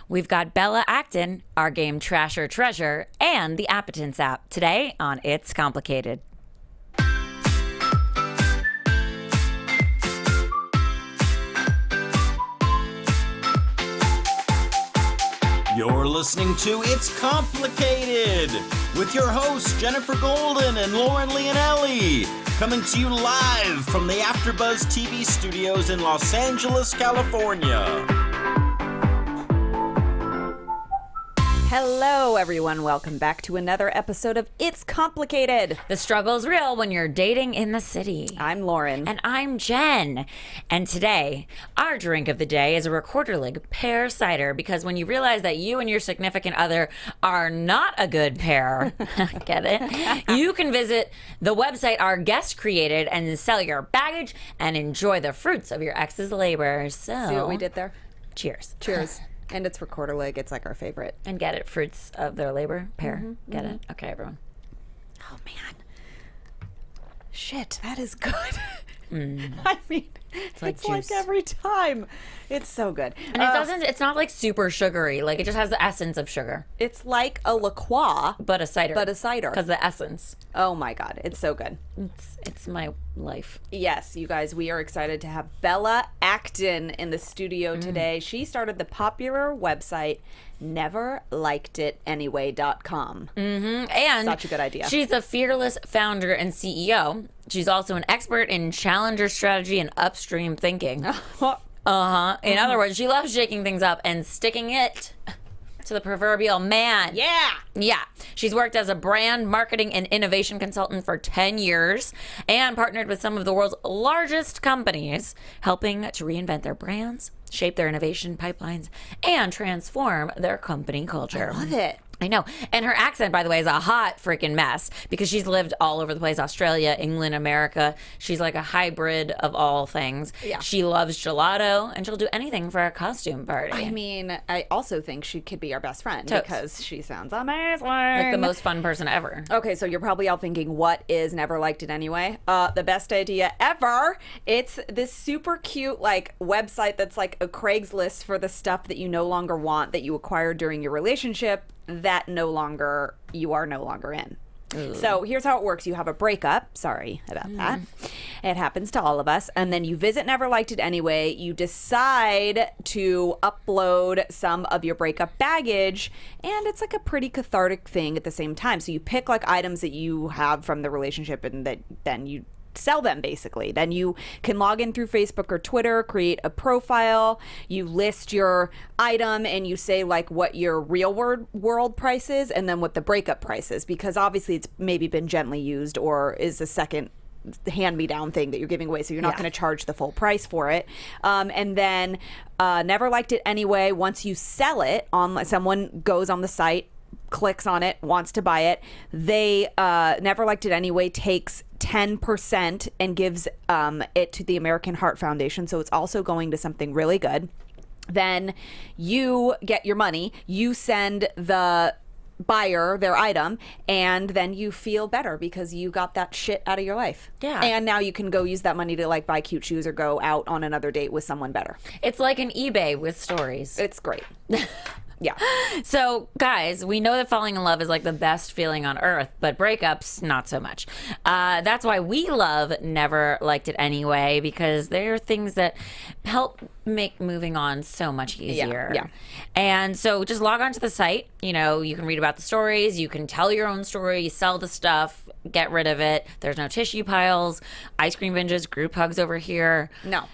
We've got Bella Acton, our game Trasher Treasure, and the Appetence App today on It's Complicated. You're listening to It's Complicated with your hosts Jennifer Golden and Lauren Leonelli, coming to you live from the AfterBuzz TV studios in Los Angeles, California. Hello, everyone. Welcome back to another episode of It's Complicated. The struggle's real when you're dating in the city. I'm Lauren. And I'm Jen. And today, our drink of the day is a Rekorderlig Pear Cider, because when you realize that you and your significant other are not a good pair, get it? You can visit the website our guest created and sell your baggage and enjoy the fruits of your ex's labor. So, see what we did there? Cheers. Cheers. And it's Rekorderlig. It's like our favorite. And get it, fruits of their labor, pear. Get it? Okay, everyone. Oh, man. Shit, that is good. I mean, it's like every time. It's so good. And it's not like super sugary. Like, it just has the essence of sugar. It's like a La Croix. But a cider. Because the essence. Oh my God, it's so good. It's my life. Yes, you guys, we are excited to have Bella Acton in the studio today. She started the popular website NeverLikedIt And such a good idea. She's a fearless founder and CEO. She's also an expert in challenger strategy and upstream thinking. In other words, she loves shaking things up and sticking it to the proverbial man. Yeah. She's worked as a brand marketing and innovation consultant for 10 years and partnered with some of the world's largest companies, helping to reinvent their brands, shape their innovation pipelines, and transform their company culture. I love it. I know. And her accent, by the way, is a hot freaking mess because she's lived all over the place. Australia, England, America. She's like a hybrid of all things. Yeah. She loves gelato and she'll do anything for a costume party. I mean, I also think she could be our best friend because she sounds amazing. Like the most fun person ever. Okay, so you're probably all thinking, what is Never Liked It Anyway? The best idea ever. It's this super cute like website that's like a Craigslist for the stuff that you no longer want that you acquired during your relationship that you are no longer in. Ooh. So here's how it works. You have a breakup. Sorry about that. It happens to all of us. And then you visit Never Liked It Anyway. You decide to upload some of your breakup baggage. And it's like a pretty cathartic thing at the same time. So you pick like items that you have from the relationship and that then you sell them basically. Then you can log in through Facebook or Twitter, create a profile, you list your item and you say like what your real world price is and then what the breakup price is, because obviously it's maybe been gently used or is a second hand-me-down thing that you're giving away, so you're not going to charge the full price for it. And then Never Liked It Anyway, once you sell it, someone goes on the site, clicks on it, wants to buy it, they Never Liked It Anyway takes 10% and gives it to the American Heart Foundation, so it's also going to something really good. Then you get your money, you send the buyer their item, and then you feel better because you got that shit out of your life. Yeah. And now you can go use that money to like buy cute shoes or go out on another date with someone better. It's like an eBay with stories. It's great. Yeah. So, guys, we know that falling in love is like the best feeling on earth, but breakups, not so much. That's why we love Never Liked It Anyway, because they're things that help make moving on so much easier. Yeah. And so just log on to the site. You know, you can read about the stories. You can tell your own story, sell the stuff, get rid of it. There's no tissue piles, ice cream binges, group hugs over here. No.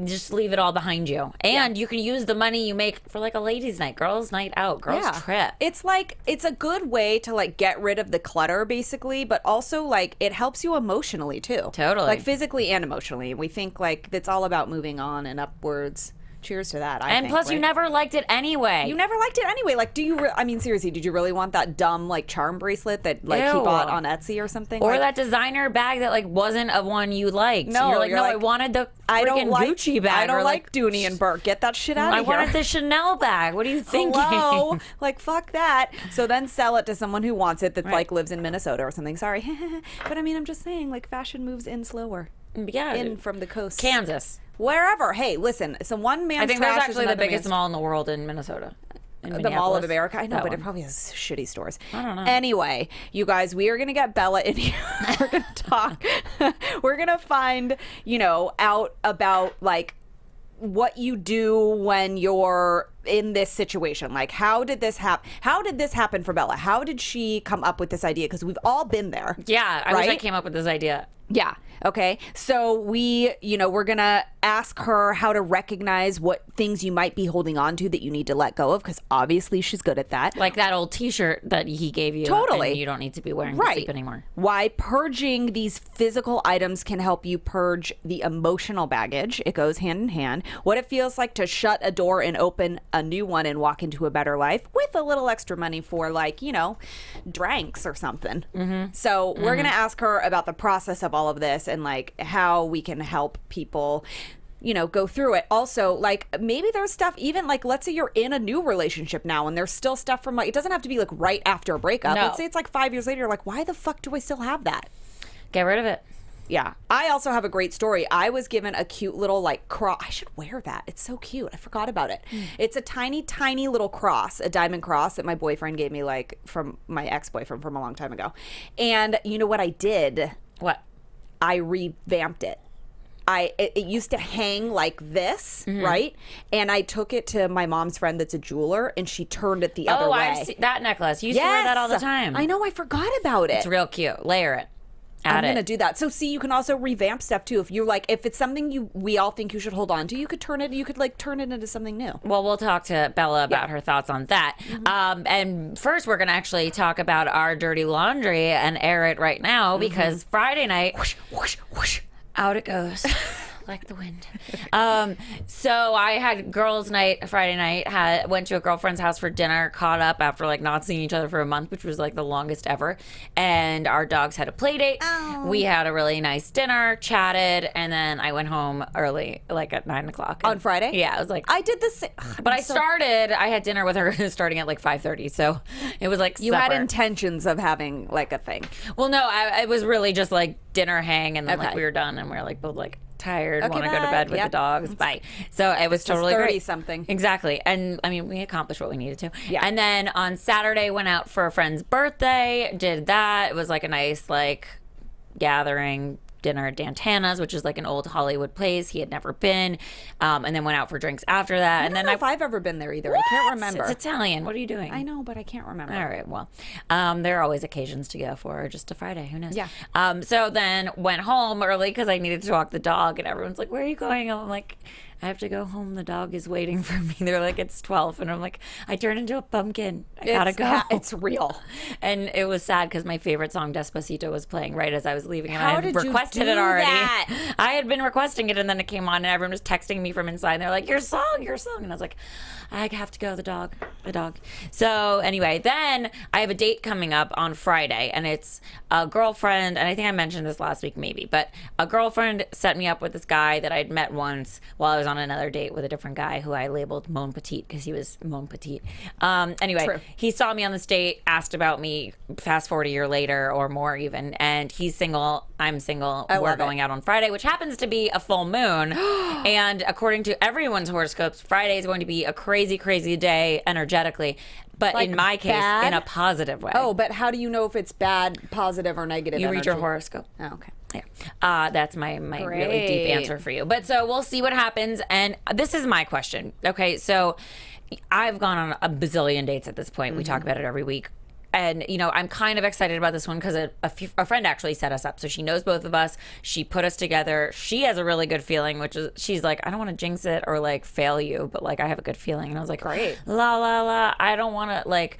Just leave it all behind you. And you can use the money you make for like a ladies' night, girls' night out, girls' trip. It's like, it's a good way to like get rid of the clutter basically, but also like it helps you emotionally too. Totally. Like physically and emotionally. We think like it's all about moving on and upwards. Cheers to that, I think. Plus, you never liked it anyway. You never liked it anyway. Like, do you, I mean, seriously, did you really want that dumb, like, charm bracelet that, like, he bought on Etsy or something? Or like, that designer bag that, like, wasn't a one you liked. No, you're like, I wanted the freaking Gucci bag. I don't like Dooney and Burke. Get that shit out of here. I wanted the Chanel bag. What are you thinking? Hello? Like, fuck that. So then sell it to someone who wants it that, like, lives in Minnesota or something. Sorry. But, I mean, I'm just saying, like, fashion moves in slower. Yeah. In from the coast. Kansas. Wherever. Hey, listen, it's a one-man I think trash there's actually is the biggest man's... mall in the world in Minnesota. in the Mall of Minneapolis? America. I know, That but it one. probably has shitty stores. I don't know. Anyway, you guys, we are going to get Bella in here. We're going to talk. We're going to find, out about like what you do when you're in this situation. Like, how did this happen? How did this happen for Bella? How did she come up with this idea? Because we've all been there. Yeah, I wish I right? came up with this idea. Yeah. Okay. So we're going to ask her how to recognize what things you might be holding on to that you need to let go of, because obviously she's good at that. Like that old T-shirt that he gave you. Totally. And you don't need to be wearing to sleep anymore. Why purging these physical items can help you purge the emotional baggage. It goes hand in hand. What it feels like to shut a door and open a new one and walk into a better life with a little extra money for like, drinks or something. So we're going to ask her about the process of all of this and like how we can help people go through it. Also, like maybe there's stuff, even like let's say you're in a new relationship now and there's still stuff from like, it doesn't have to be like right after a breakup. No. Let's say it's like 5 years later, you're like, why the fuck do I still have that? Get rid of it. Yeah. I also have a great story. I was given a cute little like cross. I should wear that. It's so cute. I forgot about it. It's a tiny, tiny little cross, a diamond cross that my boyfriend gave me like from my ex-boyfriend from a long time ago. And you know what I did? What? I revamped it. It used to hang like this, right? And I took it to my mom's friend that's a jeweler, and she turned it the other way. I've seen that necklace. You used to wear that all the time. I know. I forgot about it. It's real cute. Layer it. I'm Add going to it. do that. So see, you can also revamp stuff too. If you're like, if it's something we all think you should hold on to, you could turn it into something new. Well, we'll talk to Bella about her thoughts on that. And first, we're going to actually talk about our dirty laundry and air it right now because Friday night, whoosh, whoosh, whoosh, out it goes. Like the wind. So I had girls' night Friday night. Went to a girlfriend's house for dinner. Caught up after like not seeing each other for a month, which was like the longest ever. And our dogs had a play date. Oh. We had a really nice dinner, chatted, and then I went home early, like at 9 o'clock On Friday? Yeah, I was like, I did the same. but I had dinner with her starting at like 5:30, so it was like You supper. had intentions of having like a thing. Well, no, it was really just like dinner hang, and then like Okay. we were done, and we were like both like tired, Okay, want to go to bye. bed with Yep. the dogs. Bye. So it was totally 30 great. something. Exactly. And I mean, we accomplished what we needed to. Yeah. And then on Saturday, went out for a friend's birthday, did that. It was like a nice like gathering dinner at Dantana's, which is like an old Hollywood place. He had never been. And then went out for drinks after that. I And don't then know if I've ever been there either. I can't remember. It's Italian. What are you doing? I know, but I can't remember. All right. Well, there are always occasions to go for, or just a Friday. Who knows? Yeah. So then went home early because I needed to walk the dog, and everyone's like, "Where are you going?" I'm like, "I have to go home. The dog is waiting for me." They're like, "It's 12," and I'm like, "I turned into a pumpkin. I gotta go." It's real. And it was sad because my favorite song, Despacito, was playing right as I was leaving, and How I did had you requested do it already. that? I had been requesting it, and then it came on, and everyone was texting me from inside. And they're like, "Your song," and I was like, "I have to go. The dog. So anyway, then I have a date coming up on Friday, and it's a girlfriend, and I think I mentioned this last week maybe, but a girlfriend set me up with this guy that I'd met once while I was on another date with a different guy who I labeled Mon Petit because he was Mon Petit. Anyway, True. he saw me on this date, asked about me, fast forward a year later or more even, and he's single, I'm single, we're love going it. out on Friday, which happens to be a full moon. And according to everyone's horoscopes, Friday is going to be a crazy, crazy day energetically, but Like in my case, bad? in a positive way. Oh, but how do you know if it's bad, positive, or negative? You read your energy? horoscope. Oh, okay. Yeah. That's my really deep Great. answer for you. But so we'll see what happens. And this is my question. Okay, so I've gone on a bazillion dates at this point. We talk about it every week. And, I'm kind of excited about this one because a friend actually set us up. So she knows both of us. She put us together. She has a really good feeling, which is, she's like, I don't want to jinx it or like fail you, but like I have a good feeling. And I was like, Great. La, la, la. I don't want to like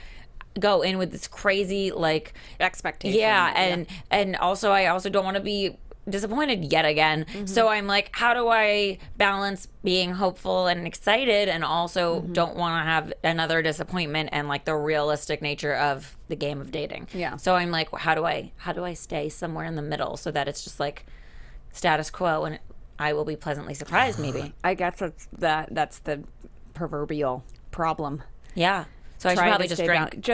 go in with this crazy like Expectation. yeah, and also I also don't want to be disappointed yet again. So I'm like, how do I balance being hopeful and excited and also don't want to have another disappointment and like the realistic nature of the game of dating. Yeah. So I'm like, how do I stay somewhere in the middle so that it's just like status quo and I will be pleasantly surprised maybe. I guess that's the proverbial problem. Yeah. So I should probably just drink.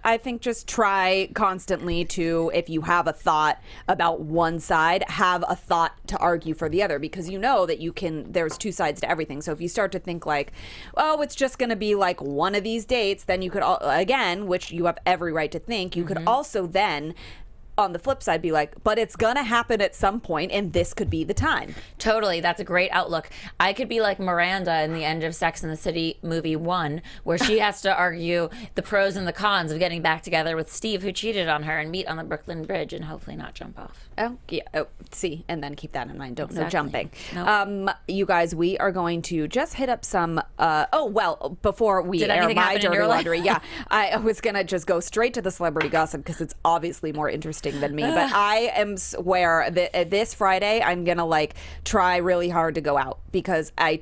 I think just try constantly to, if you have a thought about one side, have a thought to argue for the other, because you know that there's two sides to everything. So if you start to think like, oh, it's just going to be like one of these dates, then you could, again, which you have every right to think, you could also then, on the flip side, be like, but it's gonna happen at some point, and this could be the time. Totally. That's a great outlook. I could be like Miranda in the end of Sex and the City movie 1, where she has to argue the pros and the cons of getting back together with Steve, who cheated on her, and meet on the Brooklyn Bridge and hopefully not jump off. Oh, yeah. Oh, see, and then keep that in mind. No jumping. Nope. You guys, we are going to just hit up some, before we air my dirty laundry, I was going to just go straight to the celebrity gossip because it's obviously more interesting than me, but I am swear that this Friday I'm gonna like try really hard to go out, because I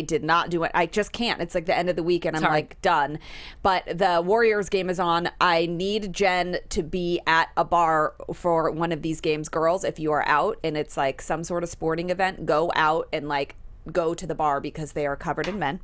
did not do it. I just can't. It's like the end of the week and I'm like done. But the Warriors game is on. I need Jen to be at a bar for one of these games. Girls, if you are out and it's like some sort of sporting event, go out and like go to the bar, because they are covered in men.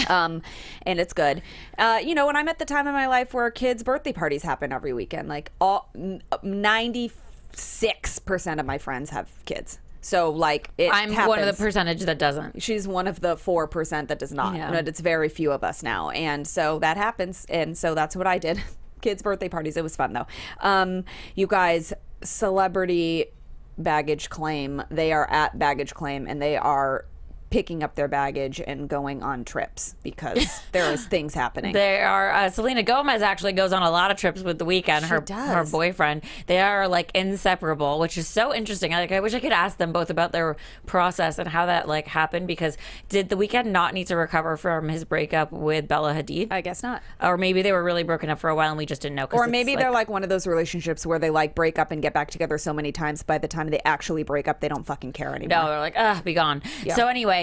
And it's good. And I'm at the time in my life where kids' birthday parties happen every weekend. Like 96% of my friends have kids. So like it I'm happens. one of the percentage that doesn't. She's one of the 4% that does not. Yeah. But it's very few of us now. And so that happens. And so that's what I did. Kids' birthday parties. It was fun though. You guys, celebrity baggage claim. They are at baggage claim and they are picking up their baggage and going on trips because there is things happening. They are. Selena Gomez actually goes on a lot of trips with The Weeknd. Her boyfriend. They are like inseparable, which is so interesting. I wish I could ask them both about their process and how that like happened. Because did The Weeknd not need to recover from his breakup with Bella Hadid? I guess not. Or maybe they were really broken up for a while and we just didn't know. Or maybe they're like one of those relationships where they like break up and get back together so many times, by the time they actually break up, they don't fucking care anymore. No, they're like, be gone. Yeah. So anyway,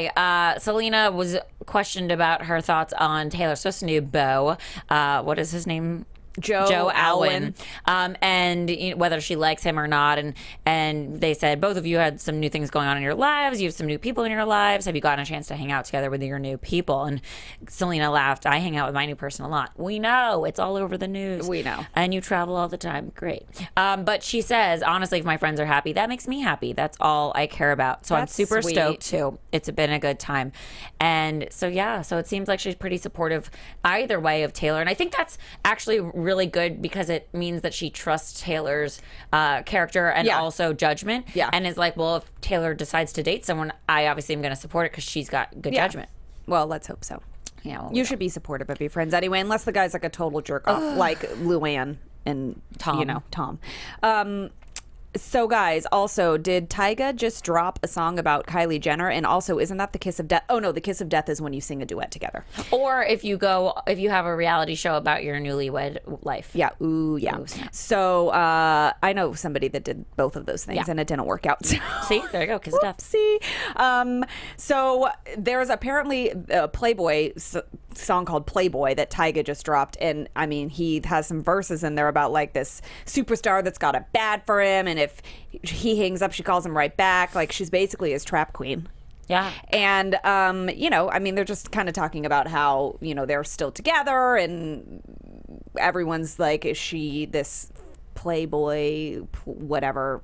Selena was questioned about her thoughts on Taylor Swift's new beau. What is his name? Joe Alwyn, and whether she likes him or not, and they said both of you had some new things going on in your lives. You have some new people in your lives. Have you gotten a chance to hang out together with your new people? And Selena laughed. I hang out with my new person a lot. We know, it's all over the news. We know, and you travel all the time. Great, but she says honestly, if my friends are happy, that makes me happy. That's all I care about. So I'm super stoked too. It's been a good time, and so so it seems like she's pretty supportive either way of Taylor, and I think that's actually really good because it means that she trusts Taylor's character and also judgment, and is like, well, if Taylor decides to date someone, I obviously am going to support it because she's got good judgment. Well, let's hope so. Yeah, well, you should be supportive of your friends anyway, unless the guy's like a total jerk off, like Luann and Tom. So guys, also, did Tyga just drop a song about Kylie Jenner? And also, isn't that the kiss of death? Oh no, the kiss of death is when you sing a duet together. Or if you have a reality show about your newlywed life. Yeah. Ooh, yeah. Ooh, so I know somebody that did both of those things and it didn't work out. So. See, there you go, kiss of death. See, so there's apparently a Playboy song called Playboy that Tyga just dropped, and I mean, he has some verses in there about like this superstar that's got it bad for him, and if he hangs up, she calls him right back. Like, she's basically his trap queen. Yeah. And I mean, they're just kind of talking about how they're still together, and everyone's like, is she this Playboy whatever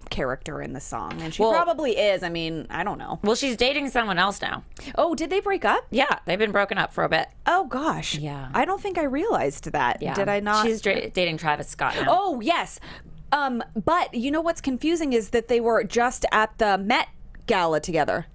character in the song? And she probably is. I mean, I don't know. Well, she's dating someone else now. Oh, did they break up? Yeah, they've been broken up for a bit. Oh gosh. Yeah. I don't think I realized that. Yeah. Did I not? She's dating Travis Scott now. Oh yes. But you know what's confusing is that they were just at the Met Gala together.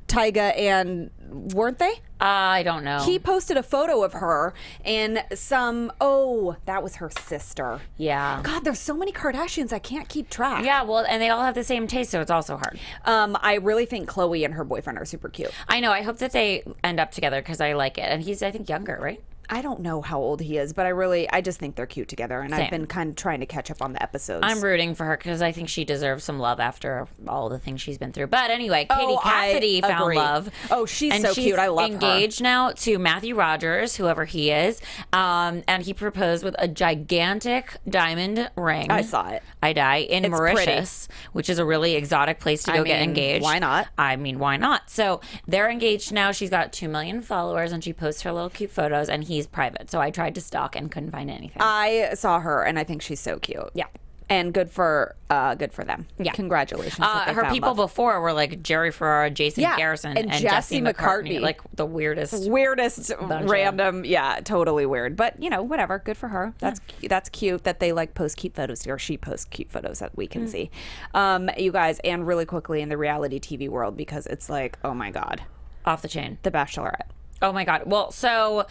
Tyga and weren't they? I don't know. He posted a photo of her and that was her sister. Yeah. God, there's so many Kardashians, I can't keep track. Yeah, well, and they all have the same taste, so it's also hard. I really think Khloe and her boyfriend are super cute. I know. I hope that they end up together because I like it. And he's, I think, younger, right? I don't know how old he is, but I just think they're cute together, and I've been kind of trying to catch up on the episodes. I'm rooting for her because I think she deserves some love after all the things she's been through. But anyway, Katie Cassidy found love. Oh, she's so cute. I love her. Engaged now to Matthew Rogers, whoever he is, and he proposed with a gigantic diamond ring. I saw it. In Mauritius, which is a really exotic place to go get engaged. Why not? I mean, why not? So they're engaged now. She's got 2 million followers, and she posts her little cute photos, and he's private. So I tried to stalk and couldn't find anything. I saw her, and I think she's so cute. Yeah. And good for them. Yeah. Congratulations. that they her found people love. before were like Jerry Ferrara, Jason Garrison, and Jesse McCartney. McCartney. Like the weirdest random, totally weird. But whatever. Good for her. That's cute that they like post cute photos, or she posts cute photos that we can see. You guys, and really quickly in the reality TV world, because it's like, oh my God, off the chain. The Bachelorette. Oh my God. Well, so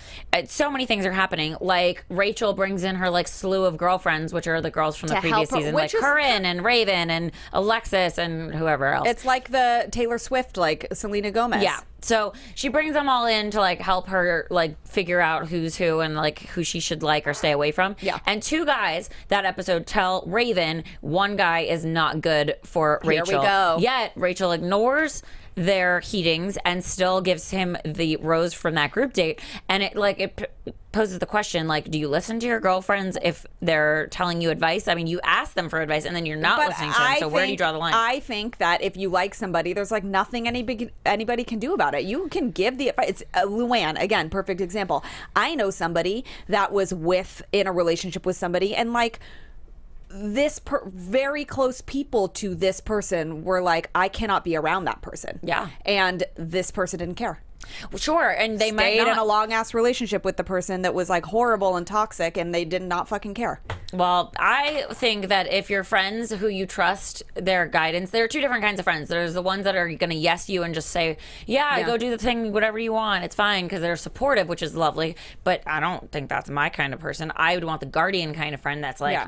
many things are happening. Like Rachel brings in her like slew of girlfriends, which are the girls from the previous season, like Corinne and Raven and Alexis and whoever else. It's like the Taylor Swift, like Selena Gomez. Yeah. So she brings them all in to like help her like figure out who's who and like who she should like or stay away from. Yeah. And two guys that episode tell Raven one guy is not good for Rachel. Here we go. Yet Rachel ignores their heatings and still gives him the rose from that group date. And it poses the question, like, do you listen to your girlfriends if they're telling you advice? I mean, you ask them for advice and then you're not listening to them. So where do you draw the line? I think that if you like somebody, there's like nothing anybody can do about it. You can give the advice. It's Luann, again, perfect example. I know somebody that was in a relationship with somebody, and like very close people to this person were like, I cannot be around that person. Yeah. And this person didn't care. Well, sure, and they might Stayed not in a long ass relationship with the person that was like horrible and toxic, and they did not fucking care. Well, I think that if you're friends who you trust their guidance, there are two different kinds of friends. There's the ones that are going to yes you and just say, yeah, go do the thing, whatever you want, it's fine, because they're supportive, which is lovely. But I don't think that's my kind of person. I would want the guardian kind of friend that's like,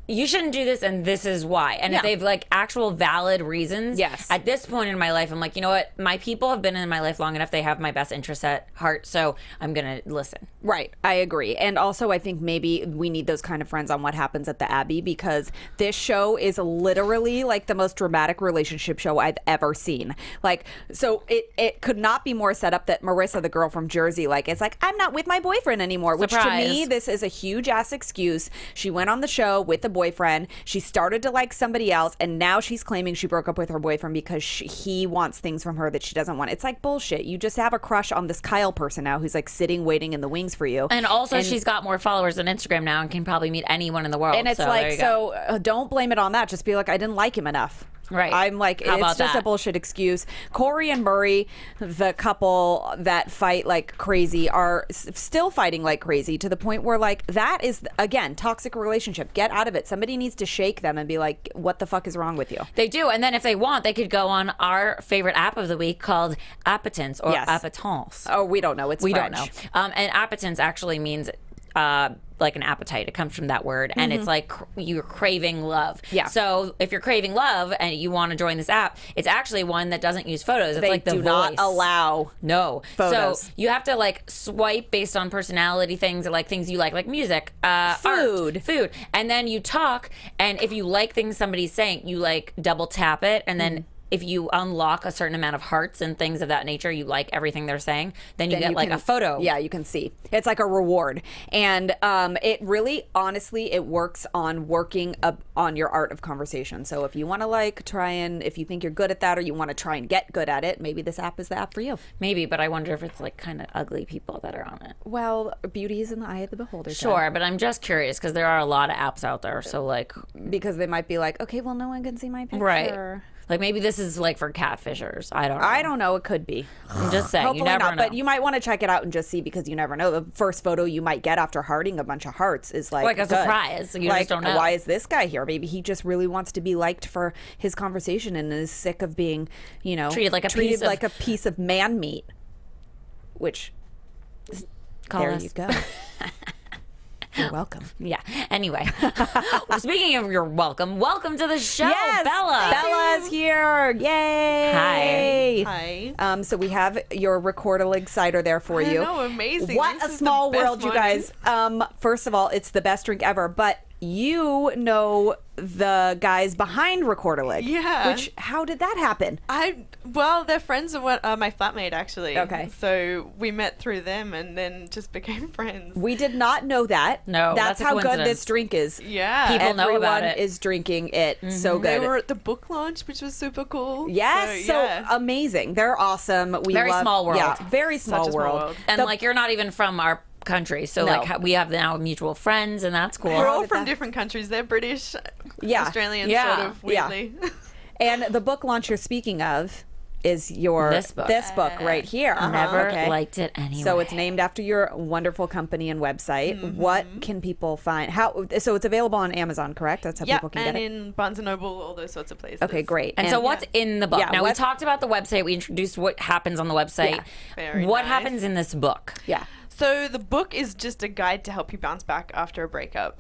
you shouldn't do this, and this is why. And if they've like actual valid reasons, at this point in my life, I'm like, you know what? My people have been in my life long enough. They have my best interests at heart, so I'm going to listen. Right. I agree. And also, I think maybe we need those kind of friends on What Happens at the Abbey, because this show is literally like the most dramatic relationship show I've ever seen. Like, so it could not be more set up that Marissa, the girl from Jersey, like, it's like, I'm not with my boyfriend anymore. Surprise. Which to me, this is a huge ass excuse. She went on the show with the boyfriend. She started to like somebody else, and now she's claiming she broke up with her boyfriend because he wants things from her that she doesn't want. It's like bullshit. You just have a crush on this Kyle person now who's like sitting waiting in the wings for you. And also, she's got more followers on Instagram now and can probably meet anyone in the world. And it's don't blame it on that. Just be like, I didn't like him enough. Right. I'm like, it's just a bullshit excuse. Corey and Murray, the couple that fight like crazy, are still fighting like crazy, to the point where like that is, again, toxic relationship. Get out of it. Somebody needs to shake them and be like, what the fuck is wrong with you? They do. And then if they want, they could go on our favorite app of the week called Appetence or Appetence. Oh, we don't know. We don't know. And Appetence actually means like an appetite. It comes from that word, and it's like you're craving love. Yeah. So if you're craving love and you want to join this app, it's actually one that doesn't use photos. It's they like the do voice. not allow photos. So you have to like swipe based on personality things, or like things you like music, food, and then you talk. And if you like things somebody's saying, you like double tap it, and then. If you unlock a certain amount of hearts and things of that nature, you like everything they're saying, then you get like a photo. Yeah, you can see. It's like a reward. And it really, honestly, it works on working on your art of conversation. So if you want to like try and, if you think you're good at that, or you want to try and get good at it, maybe this app is the app for you. Maybe, but I wonder if it's like kind of ugly people that are on it. Well, beauty is in the eye of the beholder. Sure, but I'm just curious because there are a lot of apps out there. So like, because they might be like, okay, well, no one can see my picture. Right. Like maybe this is like for catfishers. I don't know. I don't know. It could be. I'm just saying. Hopefully you never not, know. but you might want to check it out and just see, because you never know. The first photo you might get after hearting a bunch of hearts is like a surprise. You like, just don't know. Why is this guy here? Maybe he just really wants to be liked for his conversation and is sick of being, treated like a piece of man meat. Which, you go. You're welcome. Yeah. Anyway, speaking of you're welcome to the show, yes, Bella. Bella's here. Yay. Hi. So we have your Rekorderlig cider there for you. I know, amazing. What this a is small the best world, you guys. First of all, it's the best drink ever, but you know the guys behind Rekorderlig. Yeah. How did that happen? They're friends of my flatmate, actually. Okay. So we met through them and then just became friends. We did not know that. No, that's a how good coincidence. this drink is. Yeah. People know about it. Everyone is drinking it. So good. They were at the book launch, which was super cool. Yes, so amazing. They're awesome. Very small world. Yeah, very small Such a small world. world. And like you're not even from our country. So No. like we have now mutual friends, and that's cool. We're all from different countries. They're British, Australian, Yeah. sort of weirdly. And the book launch you're speaking of is your This book. right here. Never Okay. liked it anyway. So it's named after your wonderful company and website. What can people find? So it's available on Amazon, correct? That's how Yeah, people can and get it. in Barnes & Noble, all those sorts of places. Okay, great. And so what's in the book? Yeah, now, we what- talked about the website. We introduced what happens on the website. Yeah. Very What nice. happens in this book? Yeah. So the book is just a guide to help you bounce back after a breakup.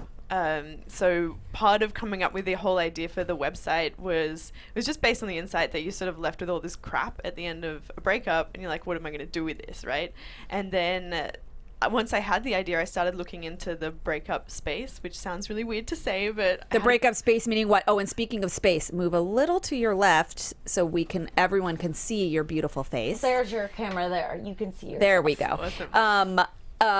So part of coming up with the whole idea for the website was just based on the insight that you're sort of left with all this crap at the end of a breakup, and you're like, what am I going to do with this, right? And then once I had the idea, I started looking into the breakup space, which sounds really weird to say, but The breakup space meaning what? Oh, and speaking of space, move a little to your left so everyone can see your beautiful face. There's your camera there. You can see your There we go. Awesome.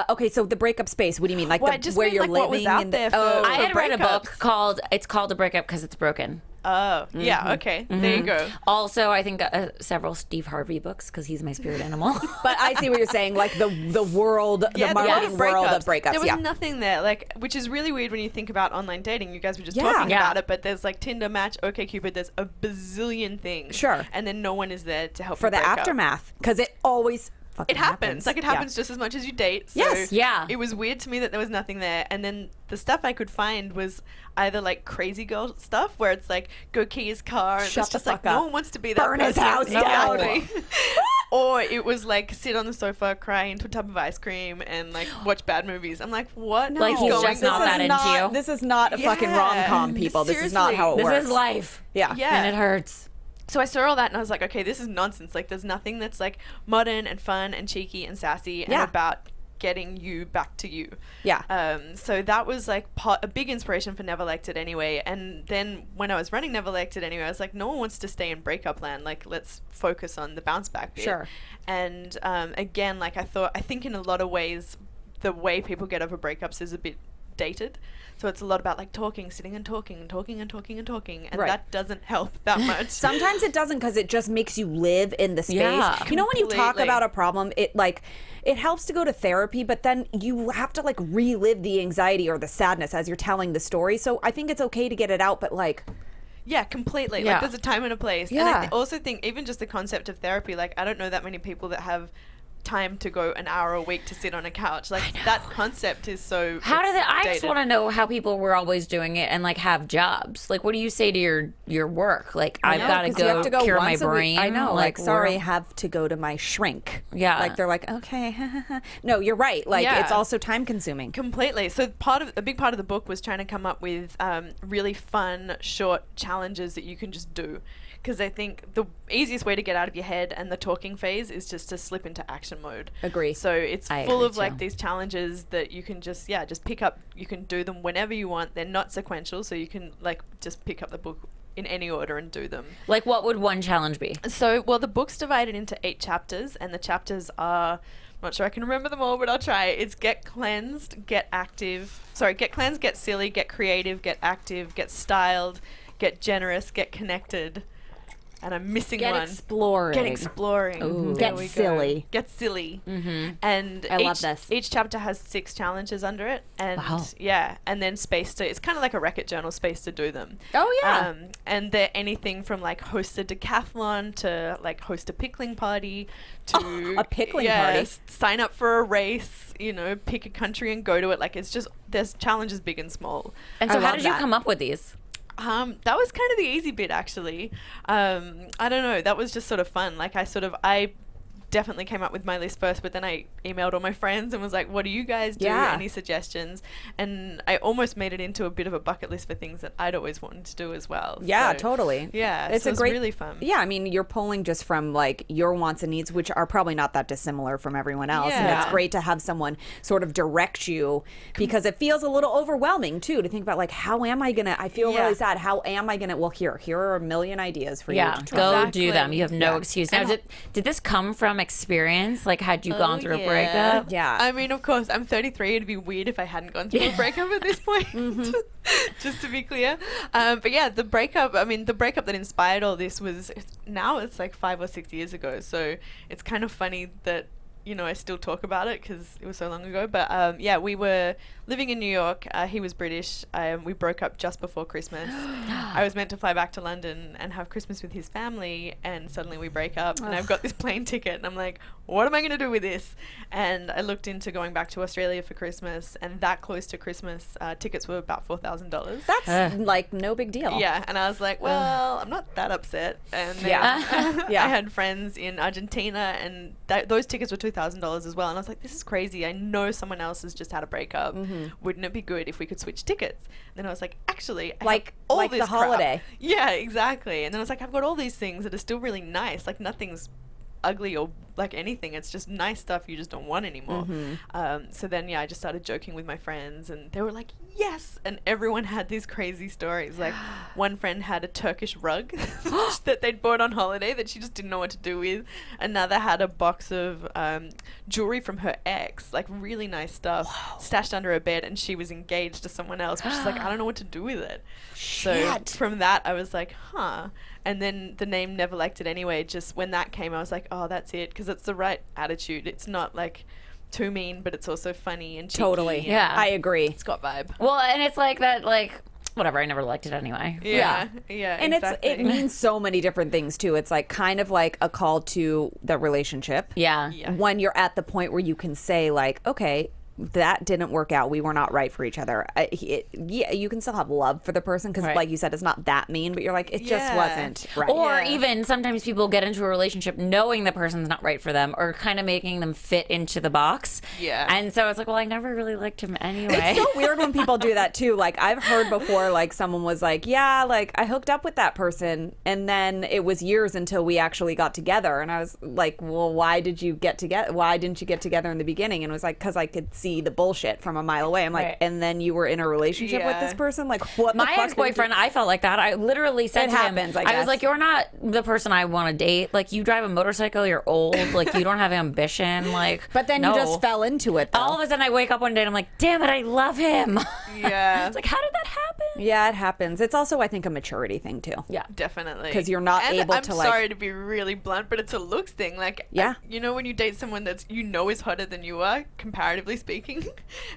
Okay, so the breakup space. What do you mean, like Well, I just where meant, you're like, living? what was out and there for- I had read a book breakups. called a breakup because it's broken. Oh, yeah, okay. There you go. Also, I think several Steve Harvey books because he's my spirit animal. But I see what you're saying, like the world, Yeah, the world marketing world of breakups. There was Yeah. nothing there, like, which is really weird when you think about online dating. You guys were just Yeah. talking Yeah. about it, but there's like Tinder, Match, OkCupid. There's a bazillion things. Sure. And then no one is there to help For you the break up. aftermath, because it always fucking It happens. Like, it Yeah. happens just as much as you date. So Yes. Yeah. It was weird to me that there was nothing there. And then the stuff I could find was either like crazy girl stuff where it's like, go key his car. And Shut it's just the like, fuck up. no one wants to be that Burn his person. house down. Exactly. Or it was like, sit on the sofa, cry into a tub of ice cream, and like watch bad movies. I'm like, what? No. Like, he's is just going not on? that into you. This is not a fucking Yeah. rom-com, people. This is not how it This works. is life. Yeah. Yeah. And it hurts. So I saw all that and I was like, okay, this is nonsense. Like, there's nothing that's like modern and fun and cheeky and sassy and Yeah. about getting you back to you. Yeah. So that was like a big inspiration for Never Liked It Anyway. And then when I was running Never Liked It Anyway, I was like, no one wants to stay in breakup land. Like, let's focus on the bounce back bit. Sure. And again, like I think in a lot of ways, the way people get over breakups is a bit dated. So it's a lot about like talking, sitting and talking and talking and talking and talking. And Right. that doesn't help that much. Sometimes it doesn't because it just makes you live in the space. Yeah. You know, when you talk Completely. about a problem, it helps to go to therapy, but then you have to like relive the anxiety or the sadness as you're telling the story. So I think it's okay to get it out, but like, Yeah, completely. Yeah. Like, there's a time and a place. And Yeah. I also think even just the concept of therapy, like, I don't know that many people that have time to go an hour a week to sit on a couch. Like, that concept is so How do they? I just dated. want to know how people were always doing it and like have jobs. Like, what do you say to your work? Like, I've no, got to 'cause you have to go cure my once a week. brain. I know, like, sorry, we're- have to go to my shrink. Yeah. Like, they're like, okay. No, you're right. Like, Yeah. it's also time consuming. Completely. So a big part of the book was trying to come up with really fun, short challenges that you can just do. Because I think the easiest way to get out of your head and the talking phase is just to slip into action mode. Agree. So it's I full agree of like too. these challenges that you can just pick up. You can do them whenever you want. They're not sequential, so you can like just pick up the book in any order and do them. Like, what would one challenge be? So, well, the book's divided into 8 chapters, and the chapters are, I'm not sure I can remember them all, but I'll try. It's get cleansed, get active. Sorry, get cleansed, get silly, get creative, get active, get styled, get generous, get connected. And I'm missing Get one. exploring. Get exploring. Ooh. There Get we go. silly. Get silly. Mm-hmm. And I love this. each chapter has 6 challenges under it, and Wow. yeah, and then space to. It's kind of like a Rekorderlig journal, space to do them. Oh, yeah. And they're anything from like host a decathlon to like host a pickling party to a pickling party? Sign up for a race. You know, pick a country and go to it. Like, it's just there's challenges big and small. And I so, how love did you that. come up with these? That was kind of the easy bit, actually. I don't know. That was just sort of fun. Like, I definitely came up with my list first, but then I emailed all my friends and was like, what do you guys do? Yeah. Any suggestions? And I almost made it into a bit of a bucket list for things that I'd always wanted to do as well. Yeah, So, totally. Yeah, It's so a it's great, really fun. Yeah, I mean, you're pulling just from like your wants and needs, which are probably not that dissimilar from everyone else. And it's Yeah. great to have someone sort of direct you because it feels a little overwhelming too to think about like, how am I gonna? I feel Yeah. really sad. How am I gonna? Well, here are a million ideas for Yeah, you. To try. go Exactly. do them. You have no Yeah. excuse. Now, And- did this come from experience? Like, had you gone through a yeah. breakup? Yeah. I mean, of course, I'm 33. It'd be weird if I hadn't gone through a breakup at this point, just to be clear. But yeah, the breakup that inspired all this was, now it's like 5 or 6 years ago. So it's kind of funny that, I still talk about it because it was so long ago. But yeah, we were living in New York. He was British. We broke up just before Christmas. I was meant to fly back to London and have Christmas with his family, and suddenly we break up. And I've got this plane ticket, and I'm like, what am I going to do with this? And I looked into going back to Australia for Christmas, and that close to Christmas, tickets were about $4,000. That's like no big deal. Yeah, and I was like, well, I'm not that upset. And then Yeah. I had friends in Argentina, and those tickets were $2,000 as well. And I was like, this is crazy. I know someone else has just had a breakup. Wouldn't it be good if we could switch tickets? And then I was like, actually, I Like- have all like this the crap. holiday. Yeah, exactly. And then I was like, I've got all these things that are still really nice. Like nothing's ugly or like anything. It's just nice stuff you just don't want anymore. So then I just started joking with my friends, and they were like, yes. And everyone had these crazy stories. Like one friend had a Turkish rug that they'd bought on holiday that she just didn't know what to do with. Another had a box of jewelry from her ex, like really nice stuff, stashed under her bed, and she was engaged to someone else, but she's like, I don't know what to do with it. So from that I was like, huh. And then the name Never Liked It Anyway, just when that came, I was like, oh, that's it. Because it's the right attitude. It's not like too mean, but it's also funny and cheeky. Totally. And Yeah. I agree. it's got vibe. Well, and it's like that, like, whatever, I never liked it anyway. Yeah. And exactly. it means so many different things too. It's like kind of like a call to the relationship. Yeah. Yeah. When you're at the point where you can say like, okay, that didn't work out. We were not right for each other. Yeah, you can still have love for the person because, Right. like you said, it's not that mean. But you're like, it just Yeah. wasn't right. Or Yeah. even sometimes people get into a relationship knowing the person's not right for them, or kind of making them fit into the box. Yeah. And so it's like, well, I never really liked him anyway. It's so weird when people do that too. Like I've heard before, like someone was like, yeah, like I hooked up with that person and then it was years until we actually got together. And I was like, well, why didn't you get together in the beginning? And it was like, because I could see the bullshit from a mile away. I'm like, Right. and then you were in a relationship with Yeah. this person? Like what the My fuck? ex-boyfriend, I felt like that. I literally said It to happens, him, I was guess. like, you're not the person I want to date. Like, you drive a motorcycle, you're old. Like, you don't have ambition. Like, But then no. you just fell into it though. All of a sudden, I wake up one day and I'm like, damn it, I love him. Yeah. It's like, how did that happen? Yeah, it happens. It's also, I think, a maturity thing too. Yeah. Definitely. 'Cause you're not and able I'm to, like- sorry to be really blunt, but it's a looks thing. Like, Yeah. when you date someone that's is hotter than you are, comparatively speaking,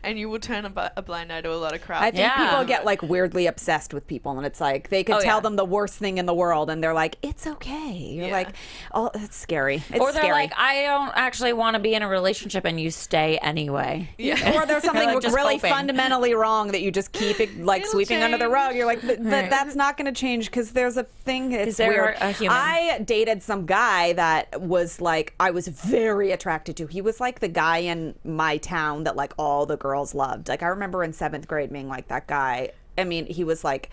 and you will turn a blind eye to a lot of crap. I think Yeah. people get like weirdly obsessed with people, and it's like they could Oh, tell yeah. them the worst thing in the world, and they're like, "It's okay." You're Yeah. like, "Oh, it's scary." It's Or they're scary. like, I don't actually want to be in a relationship, and you stay anyway. Yeah. Or there's something Like, just really hoping. fundamentally wrong that you just keep it like It'll sweeping under the change. rug. You're like, but that's not going to change because there's a thing. It's they're weird. a human. I dated some guy that was like, I was very attracted to. He was like the guy in my town that like all the girls loved. Like I remember in 7th grade being like that guy. I mean, he was like,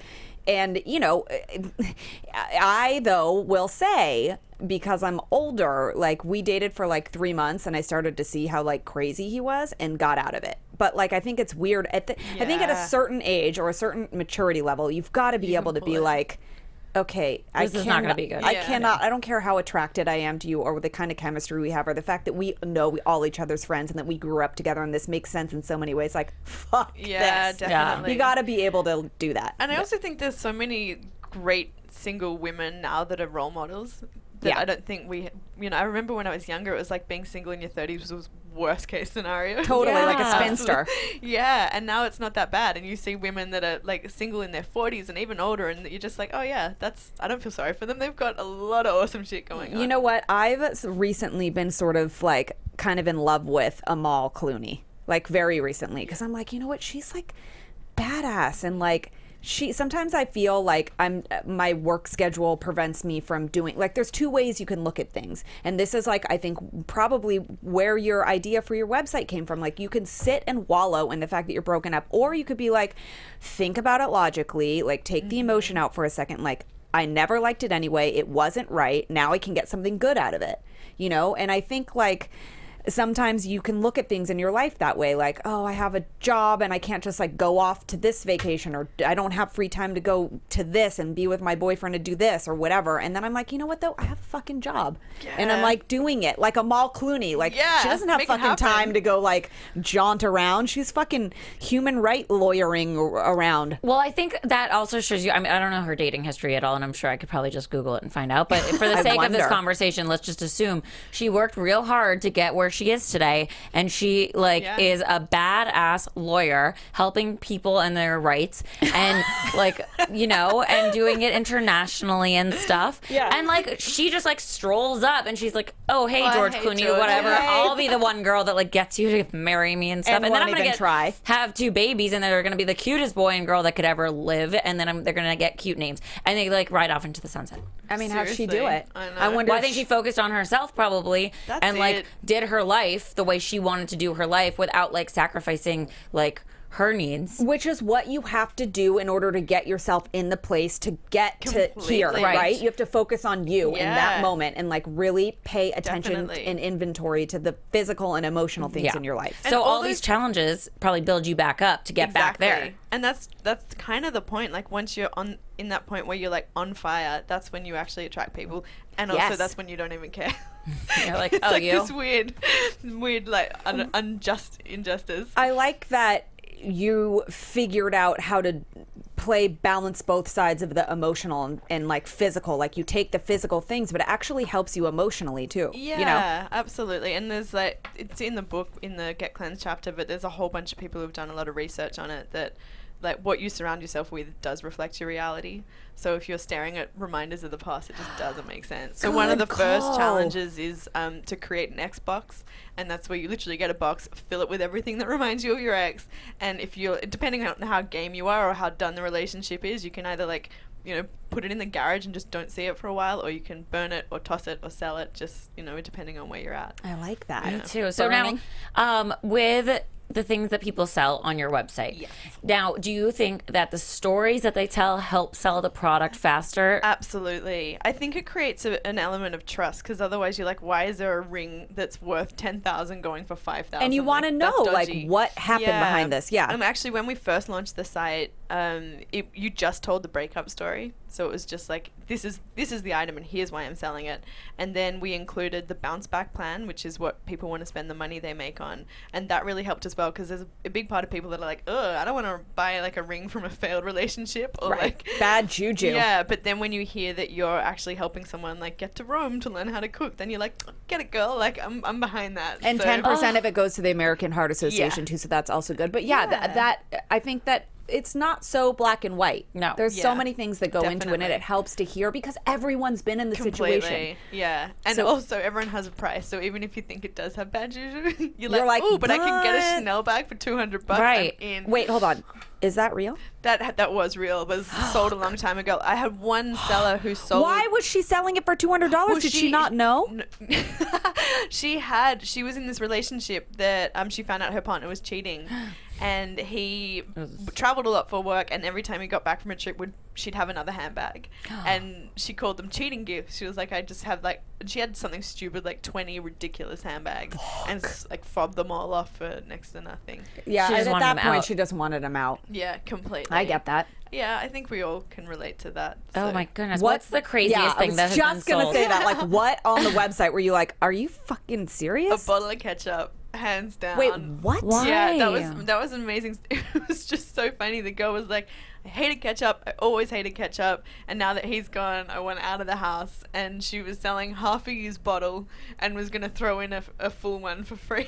and I though will say, because I'm older, like we dated for like 3 months and I started to see how like crazy he was and got out of it. But like I think it's weird I think at a Yeah. certain age or a certain maturity level, you've got to be able to pull be it. like, okay, This is not gonna be good. I Yeah. cannot. I don't care how attracted I am to you or the kind of chemistry we have or the fact that we know we all each other's friends and that we grew up together and this makes sense in so many ways. Like fuck Yeah, this. definitely. You got to be able to do that. And I also think there's so many great single women now that are role models that Yeah. I don't think I remember when I was younger, it was like being single in your 30s was worst case scenario. Totally, like a Yeah. spinster. Yeah, and now it's not that bad. And you see women that are like single in their 40s and even older, and you're just like, oh yeah, I don't feel sorry for them. They've got a lot of awesome shit going on. You know what? I've recently been sort of like kind of in love with Amal Clooney, like very recently, because I'm like, you know what? She's like badass and like. Sometimes I feel like my work schedule prevents me from doing, like there's two ways you can look at things. And this is like, I think probably where your idea for your website came from. Like you can sit and wallow in the fact that you're broken up, or you could be like, think about it logically, like take the emotion out for a second. Like I never liked it anyway. It wasn't right. Now I can get something good out of it, And I think like, sometimes you can look at things in your life that way, like, oh, I have a job and I can't just like go off to this vacation, or I don't have free time to go to this and be with my boyfriend to do this or whatever. And then I'm like, you know what though? I have a fucking job. And I'm like doing it like Amal Clooney. Like Yeah, she doesn't have make it fucking happen. time to go like jaunt around. She's fucking human right lawyering around. Well, I think that also shows you. I mean, I don't know her dating history at all, and I'm sure I could probably just Google it and find out. But for the I sake of this wonder. conversation, let's just assume she worked real hard to get where she is today, and she like Yeah. is a badass lawyer helping people and their rights, and like and doing it internationally and stuff. Yeah. And like she just like strolls up and she's like, oh hey Oh, George hey, Clooney, George. whatever, Hey. I'll be the one girl that like gets you to marry me and stuff, And and then won't I'm gonna even try. have 2 babies, and they're gonna be the cutest boy and girl that could ever live, and then they're gonna get cute names, and they like ride off into the sunset. I mean, how'd she do Seriously. it? I know. I wonder. Well, I if think she focused on herself probably, That's and like it. did her life the way she wanted to do her life without like sacrificing like her needs. Which is what you have to do in order to get yourself in the place to get to here, Completely. right? Right. You have to focus on you in that Yeah. moment and like really pay attention Definitely. and inventory to the physical and emotional things Yeah. in your life. And So all all these those- challenges probably build you back up to get back there. And that's kind of the point. Like once you're in that point where you're like on fire, that's when you actually attract people, and also Yes. that's when you don't even care. You're like, It's oh, like you? this weird like unjust injustice. I like that you figured out how to balance both sides of the emotional and like physical. Like you take the physical things, but it actually helps you emotionally too. Yeah, You know? absolutely. And there's like, it's in the book, in the Get Cleansed chapter, but there's a whole bunch of people who've done a lot of research on it that like what you surround yourself with does reflect your reality. So if you're staring at reminders of the past, it just doesn't make sense. So one of the Good first call. challenges is to create an Xbox, and that's where you literally get a box, fill it with everything that reminds you of your ex, and if you're, depending on how game you are or how done the relationship is, you can either like, put it in the garage and just don't see it for a while, or you can burn it or toss it or sell it, just, depending on where you're at. I like that. Me too. So Burning. now, with the things that people sell on your website, Yes. now, do you think that the stories that they tell help sell the product faster? Absolutely. I think it creates an element of trust, because otherwise you're like, why is there a ring that's worth 10,000 going for 5,000? And you want to know that's like dodgy. what happened behind this. Yeah. Actually, when we first launched the site, you just told the breakup story. So it was just like, this is the item and here's why I'm selling it. And then we included the bounce back plan, which is what people want to spend the money they make on. And that really helped as well, because there's a big part of people that are like, I don't want to buy like a ring from a failed relationship, or Right. like Bad juju. Yeah, but then when you hear that you're actually helping someone like get to Rome to learn how to cook, then you're like, get it, girl. Like I'm behind that. And So- 10% of it goes to the American Heart Association too, so that's also good. But yeah, Yeah. that I think that it's not so black and white. No. There's so Yeah. many things that go into it, and Definitely. it helps to hear because everyone's been in the Completely. situation. Yeah. And So- also everyone has a price. So even if you think it does have bad juju, you're You're like, like, oh, but I can get a "But-" Chanel bag for $200. Right. I'm in. Wait, hold on. Is that real? That was real. It was sold a long time ago. I had one seller who sold. Why was she selling it for $200? Well, Did she not know? She was in this relationship that she found out her partner was cheating, and he traveled a lot for work, and every time he got back from a trip she'd have another handbag, and she called them cheating gifts. She was like, I just have like, she had something stupid like 20 ridiculous handbags and like fobbed them all off for next to nothing. Yeah, She just at wanted that them point, out. she just wanted him out. Yeah, completely. I get that. Yeah, I think we all can relate to that. Oh so- my goodness. What's the craziest yeah, thing that I was has been just going to sold? say that. Like, what on the website were you like, are you fucking A serious? bottle of ketchup, hands down. Wait, what? Why? Yeah, Why? that was amazing. It was just so funny. The girl was like, I hated ketchup. I always hated ketchup. And now that he's gone, I went out of the house. And she was selling half a used bottle and was going to throw in a full one for free.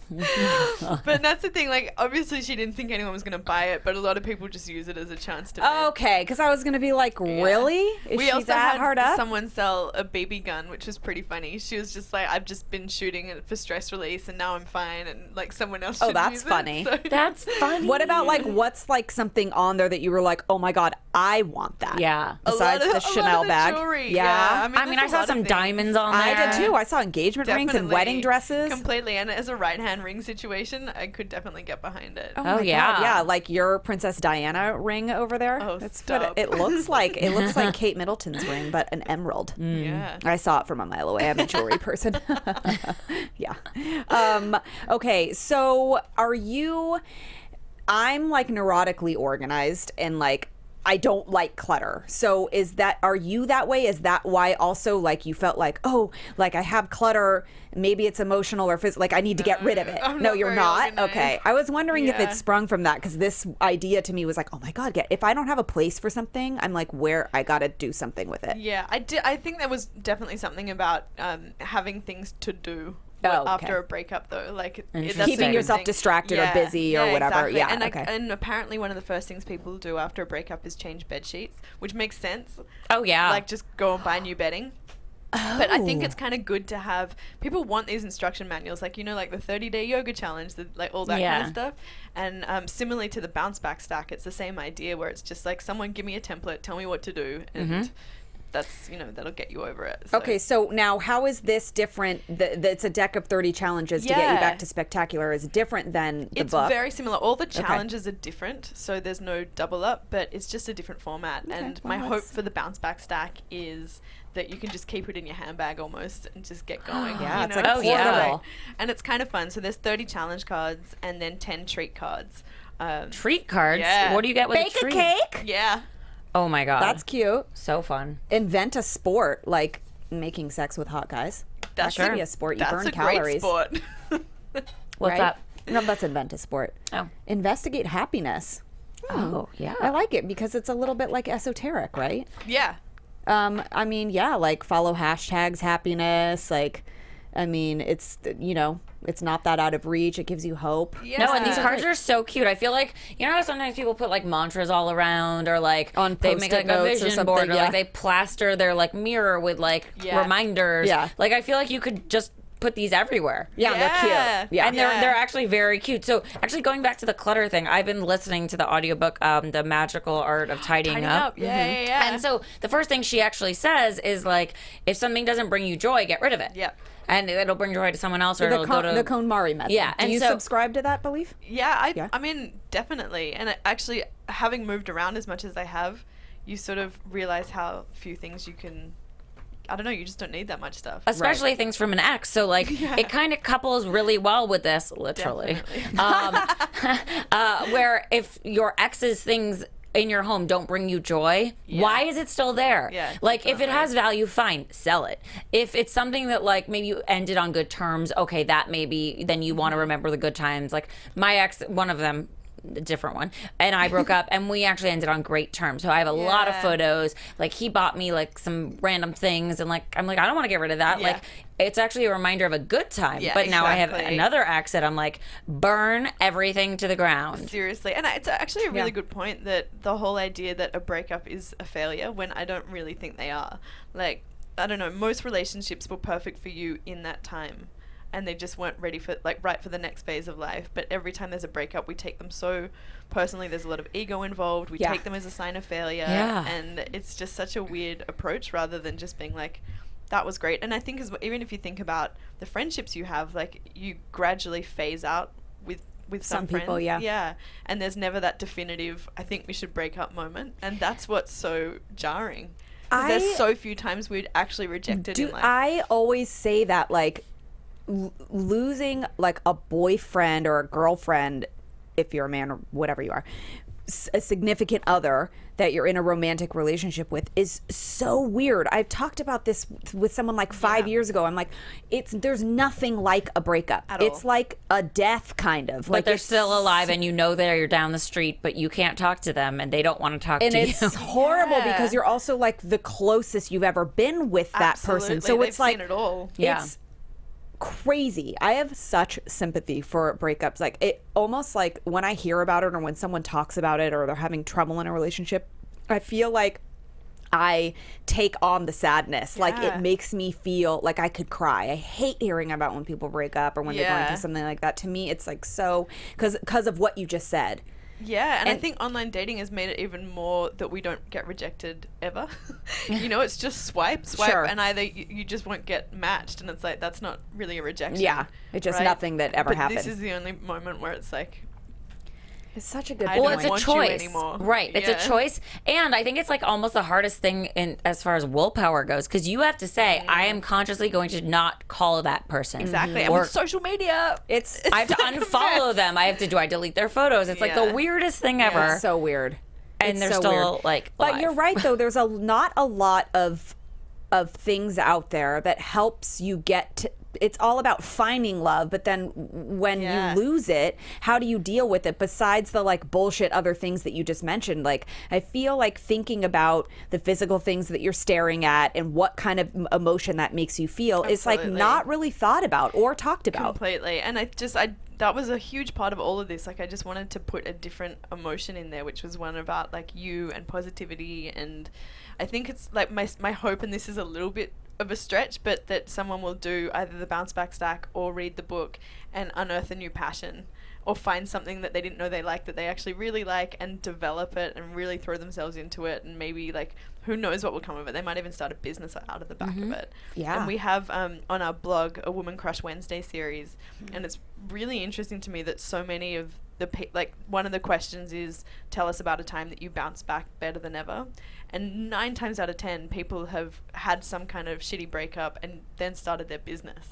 But that's the thing. Like, obviously she didn't think anyone was going to buy it, but a lot of people just use it as a chance to vent. Okay, because I was going to be like, really? Is We she also that had hard up? someone sell a BB gun, which was pretty funny. She was just like, I've just been shooting it for stress release and now I'm fine, and like someone else Oh, should that's use it. funny. So- That's funny. What about like what's like something on there that you were like, oh my god, I want that? Yeah. A lot Besides of- the a lot Chanel of the bag. jewelry, Yeah. I mean, I mean, I there's a saw lot of some things. diamonds on there. I did too. I saw engagement rings and wedding Definitely. dresses. Completely, and as a right hand ring situation, I could definitely get behind it. Oh, my yeah. God, yeah, like your Princess Diana ring over there. Oh, That's stop. what it looks like. It looks like Kate Middleton's ring, but an emerald. Yeah. I saw it from a mile away. I'm a jewelry person. Yeah. Okay, so I'm like neurotically organized and like I don't like clutter. So are you that way? Is that why also like you felt like, oh, like I have clutter, maybe it's emotional or physical, like I need to get rid of it. I'm No, not you're very not? organized. Okay. I was wondering if Yeah. it sprung from that because this idea to me was like, oh my God, if I don't have a place for something, I'm like, where I got to do something with it. Yeah, I think there was definitely something about having things to do after a breakup, though. Like, that's a Keeping good yourself thing. distracted or busy or whatever. Exactly. Yeah, And, okay. and apparently one of the first things people do after a breakup is change bed sheets, which makes sense. Oh, yeah. Like, just go and buy new bedding. But I think it's kind of good to have, people want these instruction manuals, like, like the 30-day yoga challenge, like all that kind of stuff. And similarly to the bounce back stack, it's the same idea where it's just like, someone give me a template, tell me what to do, and that's, that'll get you over it. So. Okay, so now how is this different? It's a deck of 30 challenges to get you back to spectacular. Is different than the book? It's very similar. All the challenges are different, so there's no double up, but it's just a different format. Okay, and my hope for the bounce back stack is that you can just keep it in your handbag almost and just get going. It's like portable. And it's kind of fun. So there's 30 challenge cards and then 10 treat cards. Treat cards? Yeah. What do you get with Bake a treat? a cake? Yeah. Oh my God. That's cute. So fun. Invent a sport like making sex with hot guys. That should be a sport. You burn calories. That's a great sport. What's that? No, that's invent a sport. Oh. Investigate happiness. Oh, yeah. I like it because it's a little bit like esoteric, right? Yeah. I mean, yeah, like follow hashtags happiness. Like, I mean, it's, it's not that out of reach. It gives you hope. Yeah. No, and these cards are so cute. I feel like, how sometimes people put like mantras all around or like on they make like a notes or vision board or yeah. like they plaster their like mirror with like reminders. Yeah. Like I feel like you could just put these everywhere. Yeah, they're cute. Yeah. And they're actually very cute. So actually going back to the clutter thing, I've been listening to the audiobook, The Magical Art of Tidying Up. Yeah. And so the first thing she actually says is like, if something doesn't bring you joy, get rid of it. Yep. And it'll bring joy to someone else or it'll go to... The KonMari method. Yeah. Do you subscribe to that belief? Yeah, I mean, definitely. And actually, having moved around as much as I have, you sort of realize how few things you can... I don't know, you just don't need that much stuff. Especially things from an ex. So, like, it kind of couples really well with this, literally. Where if your ex's things in your home don't bring you joy, why is it still there? Yeah, like, if it has value, fine, sell it. If it's something that, like, maybe you ended on good terms, okay, that maybe, then you want to remember the good times. Like, my ex, one of them, a different one, and I broke up and we actually ended on great terms. So I have a lot of photos. Like he bought me like some random things and like I'm like I don't want to get rid of that. Like it's actually a reminder of a good time. But now I have another ex that I'm like burn everything to the ground. Seriously. And it's actually a really good point that the whole idea that a breakup is a failure when I don't really think they are. Like I don't know, most relationships were perfect for you in that time. And they just weren't ready for, right for the next phase of life. But every time there's a breakup, we take them so personally. There's a lot of ego involved. We take them as a sign of failure. Yeah. And it's just such a weird approach rather than just being like, that was great. And I think even if you think about the friendships you have, like, you gradually phase out with some friends. People, Yeah. And there's never that definitive, I think we should break up moment. And that's what's so jarring. Because there's so few times we'd actually rejected in life. I always say that, like, losing like a boyfriend or a girlfriend, if you're a man or whatever you are, a significant other that you're in a romantic relationship with is so weird. I've talked about this with someone like 5 years ago. I'm like, there's nothing like a breakup. It's like a death kind of. Like they're still alive and they're down the street, but you can't talk to them and they don't want to talk to you. And it's horrible because you're also like the closest you've ever been with that person. So They've it's like seen it all. It's crazy. I have such sympathy for breakups. Like it almost like when I hear about it or when someone talks about it or they're having trouble in a relationship, I feel like I take on the sadness. Like it makes me feel like I could cry. I hate hearing about when people break up or when they're going through something like that. To me, it's like so because of what you just said. Yeah, and I think online dating has made it even more that we don't get rejected ever. It's just swipe, and either you just won't get matched, and it's like, that's not really a rejection. Yeah, it's just nothing that ever happened. This is the only moment where it's like... It's such a good point. Well, it's a choice. Anymore. Right. It's a choice. And I think it's like almost the hardest thing as far as willpower goes, because you have to say, I am consciously going to not call that person. Exactly. Mm-hmm. And with social media, I have to unfollow them. I have to I delete their photos? It's like the weirdest thing ever. It's so weird. And they're still like But you're right though, there's not a lot of things out there that helps you get it's all about finding love, but then when you lose it, how do you deal with it besides the like bullshit other things that you just mentioned? Like, I feel like thinking about the physical things that you're staring at and what kind of emotion that makes you feel is like not really thought about or talked about. Completely. And that was a huge part of all of this. Like, I just wanted to put a different emotion in there, which was one about like you and positivity. And I think it's like my hope, and this is a little bit of a stretch, but that someone will do either the bounce back stack or read the book and unearth a new passion, or find something that they didn't know they liked that they actually really like, and develop it and really throw themselves into it. And maybe, like, who knows what will come of it. They might even start a business out of the back of it. Yeah. And we have on our blog a Woman Crush Wednesday series, and it's really interesting to me that so many of the one of the questions is, tell us about a time that you bounced back better than ever. And 9 times out of 10, people have had some kind of shitty breakup and then started their business.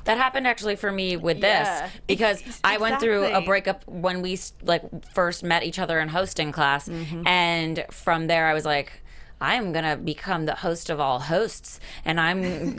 That happened actually for me with this, because I went through a breakup when we first met each other in hosting class, and from there I was like, I'm gonna become the host of all hosts, and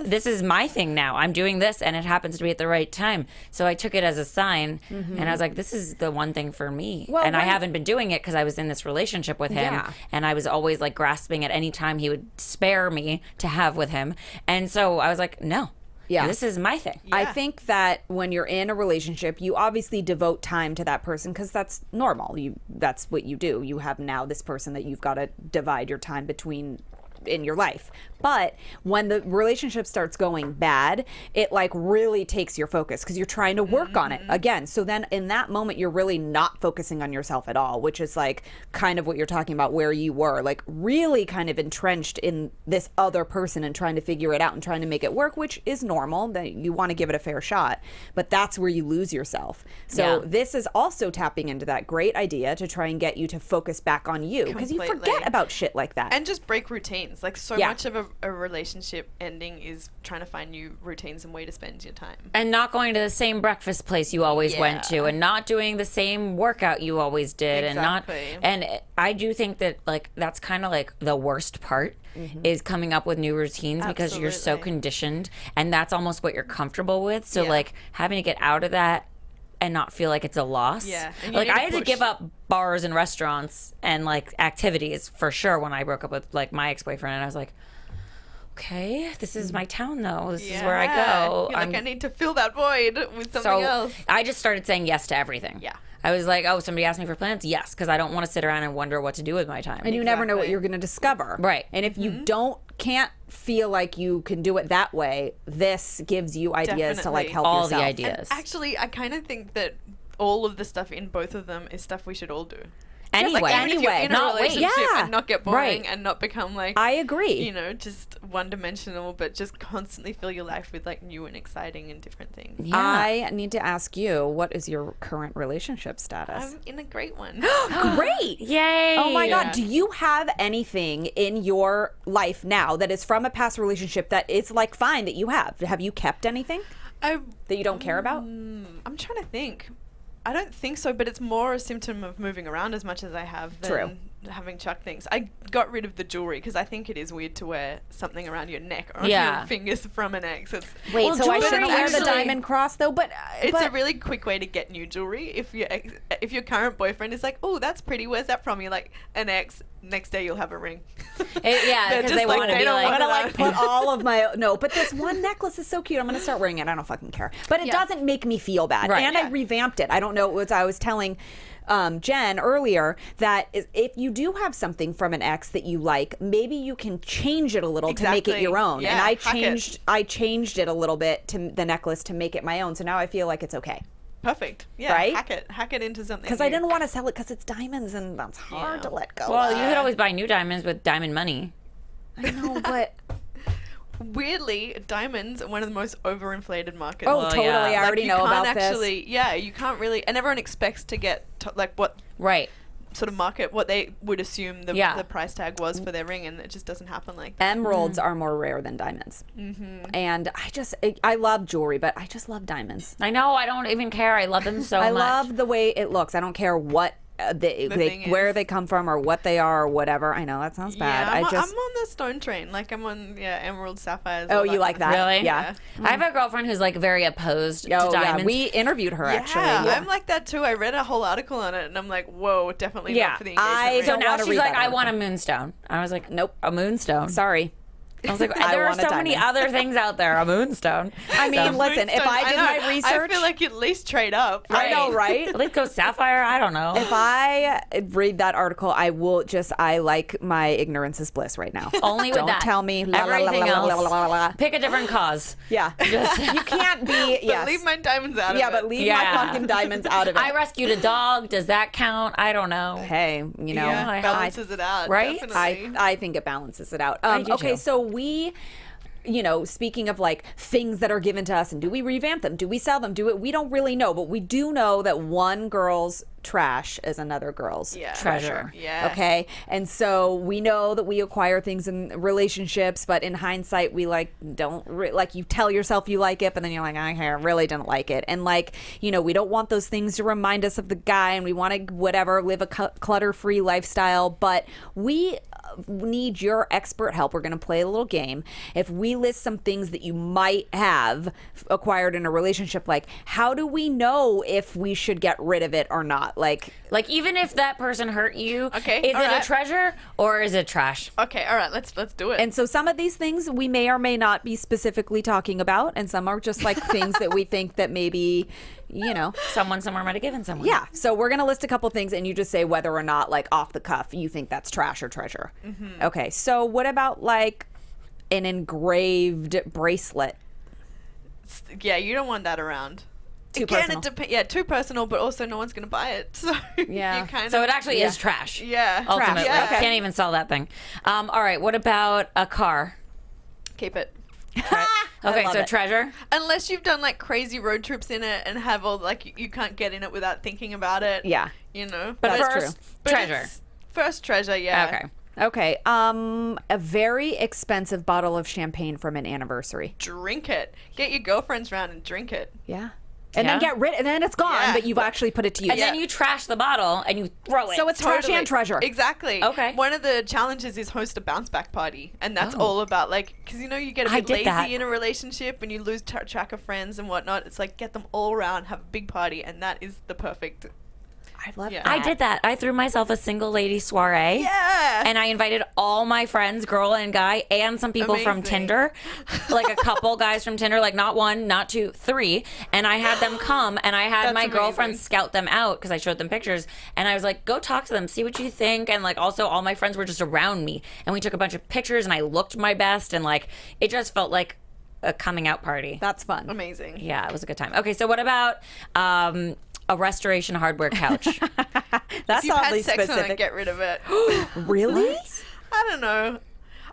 this is my thing now. I'm doing this, and it happens to be at the right time. So I took it as a sign, and I was like, this is the one thing for me. Well, and I haven't been doing it because I was in this relationship with him, and I was always like grasping at any time he would spare me to have with him. And so I was like, no. Yeah, this is my thing. I think that when you're in a relationship, you obviously devote time to that person because that's normal. That's what you do. You have now this person that you've got to divide your time between in your life. But when the relationship starts going bad, it like really takes your focus because you're trying to work on it again. So then in that moment, you're really not focusing on yourself at all, which is like kind of what you're talking about, where you were like really kind of entrenched in this other person and trying to figure it out and trying to make it work, which is normal. That you want to give it a fair shot, but that's where you lose yourself. So this is also tapping into that great idea to try and get you to focus back on you, because you forget about shit like that. And just break routines. Like so much of a relationship ending is trying to find new routines and way to spend your time. And not going to the same breakfast place you always went to, and not doing the same workout you always did. And I do think that like that's kind of like the worst part is coming up with new routines because you're so conditioned, and that's almost what you're comfortable with. So like having to get out of that and not feel like it's a loss. Yeah. Like I had to give up bars and restaurants and like activities for sure when I broke up with like my ex-boyfriend, and I was like, okay, this is my town though. This is where I go. You're like, I need to fill that void with something else. I just started saying yes to everything. Yeah. I was like, oh, somebody asked me for plans? Yes, because I don't want to sit around and wonder what to do with my time. And you never know what you're going to discover. Right. And if you can't feel like you can do it that way, this gives you ideas to like help all yourself. The ideas. And actually, I kind of think that all of the stuff in both of them is stuff we should all do. Anyway, like, even if you're in a relationship and not get boring and not become like, I agree, you know, just one-dimensional, but just constantly fill your life with like new and exciting and different things. Yeah. I need to ask you, what is your current relationship status? I'm in a great one. Great! Yay! Oh my God, do you have anything in your life now that is from a past relationship that is like fine that you have? Have you kept anything that you don't care about? I'm trying to think. I don't think so, but it's more a symptom of moving around as much as I have than having chucked things. I got rid of the jewelry because I think it is weird to wear something around your neck or on your fingers from an ex. So I shouldn't wear the diamond cross though, but it's a really quick way to get new jewelry. If your current boyfriend is like, oh, that's pretty, where's that from? You're like, an ex. Next day you'll have a ring. Because they want to be like, I'm gonna like put all of my but this one necklace is so cute. I'm gonna start wearing it. I don't fucking care. But it doesn't make me feel bad. Right. And I revamped it. I don't know what I was telling Jen earlier, that if you do have something from an ex that you like, maybe you can change it a little to make it your own. And I changed it a little bit to the necklace to make it my own. So now I feel like it's okay. Perfect. Yeah. Right? Hack it into something. Because I didn't want to sell it because it's diamonds and that's hard to let go. Well, you could always buy new diamonds with diamond money. I know, but weirdly, diamonds are one of the most overinflated markets. Oh, totally. I already know about this. Yeah, you can't really, and everyone expects to get like what sort of market, what they would assume the price tag was for their ring, and it just doesn't happen like that. Emeralds are more rare than diamonds. And I love jewelry, but I just love diamonds. I know, I don't even care. I love them so much. I love the way it looks. I don't care what where they come from or what they are or whatever. I know that sounds bad. I'm on the stone train. Like I'm on emerald sapphires. Oh, all you like kind of that? Really? Yeah. I have a girlfriend who's like very opposed to Yeah, diamonds. we interviewed her actually. Yeah, I'm like that too. I read a whole article on it, and I'm like, whoa, definitely not for the engagement ring. So now wanna she's read like, that I article. want a moonstone. I was like, Nope. a moonstone. Sorry. I was like, I there are want a so many diamond. other things out there. A moonstone. I mean, listen, if I did my research, I feel like at least trade up. I know, right? At least go sapphire. I don't know. If I read that article, I will just, I like my ignorance is bliss right now. Only with Don't that. tell me. La, la, la, Everything la, la, else. la, la, la. Pick a different cause. Yeah. You can't be, yes. But leave my diamonds out of it. Yeah, but leave my fucking diamonds out of it. I rescued a dog. Does that count? I don't know. Hey, you know. Yeah, I- balances it out. right? Definitely. I think it balances it out. I do Okay, too. so we, you know, speaking of like things that are given to us, and do we revamp them? Do we sell them? We don't really know, but we do know that one girl's trash is another girl's treasure. Yeah. Okay. And so we know that we acquire things in relationships, but in hindsight, we like don't like you tell yourself you like it, but then you're like, I really didn't like it. And like, you know, we don't want those things to remind us of the guy, and we want to whatever live a clutter-free lifestyle, but we need your expert help. We're going to play a little game. If we list some things that you might have acquired in a relationship, like how do we know if we should get rid of it or not? Like even if that person hurt you, Okay, is all it right. a treasure or is it trash? Okay, all right, let's do it. and so some of these things we may or may not be specifically talking about, and some are just like things that we think that maybe, you know. Someone somewhere might have given someone. Yeah. So we're going to list a couple things, and you just say whether or not, like off the cuff, you think that's trash or treasure. Mm-hmm. Okay. So what about like an engraved bracelet? Yeah, you don't want that around. Too Again, personal. it depends. Yeah, too personal, but also no one's gonna buy it. So Yeah. you kind So of. it actually is trash. Yeah. Ultimately. Yeah. Okay. Can't even sell that thing. All right. What about a car? Keep it. Okay, love so it. treasure. Unless you've done like crazy road trips in it and have all like you can't get in it without thinking about it. Yeah. You know. But That's first, But treasure. it's first treasure. Yeah. Okay. Okay. A very expensive bottle of champagne from an anniversary. Drink it. Get your girlfriends round and drink it. Yeah. And Yeah. then get rid, and then it's gone, Yeah. but you've actually put it to use. And then you trash the bottle and you throw it. So it's trash and treasure. Exactly. Okay. One of the challenges is host a bounce back party, and that's all about like because you know you get a I bit did lazy that. in a relationship and you lose track of friends and whatnot. It's like get them all around, have a big party, and that is the perfect. I love Yeah. that. I did that. I threw myself a single lady soiree. Yeah. And I invited all my friends, girl and guy, and some people from Amazing. Tinder, like a couple guys from Tinder, like not one, not two, three. And I had them come, and I had That's my girlfriend amazing. scout them out because I showed them pictures. And I was like, go talk to them, see what you think. And like also all my friends were just around me. And we took a bunch of pictures, and I looked my best. And like it just felt like a coming out party. That's fun. Amazing. Yeah, it was a good time. Okay, so what about a restoration hardware couch? That's If you've had oddly sex on it, specific. get rid of it. Really? I don't know.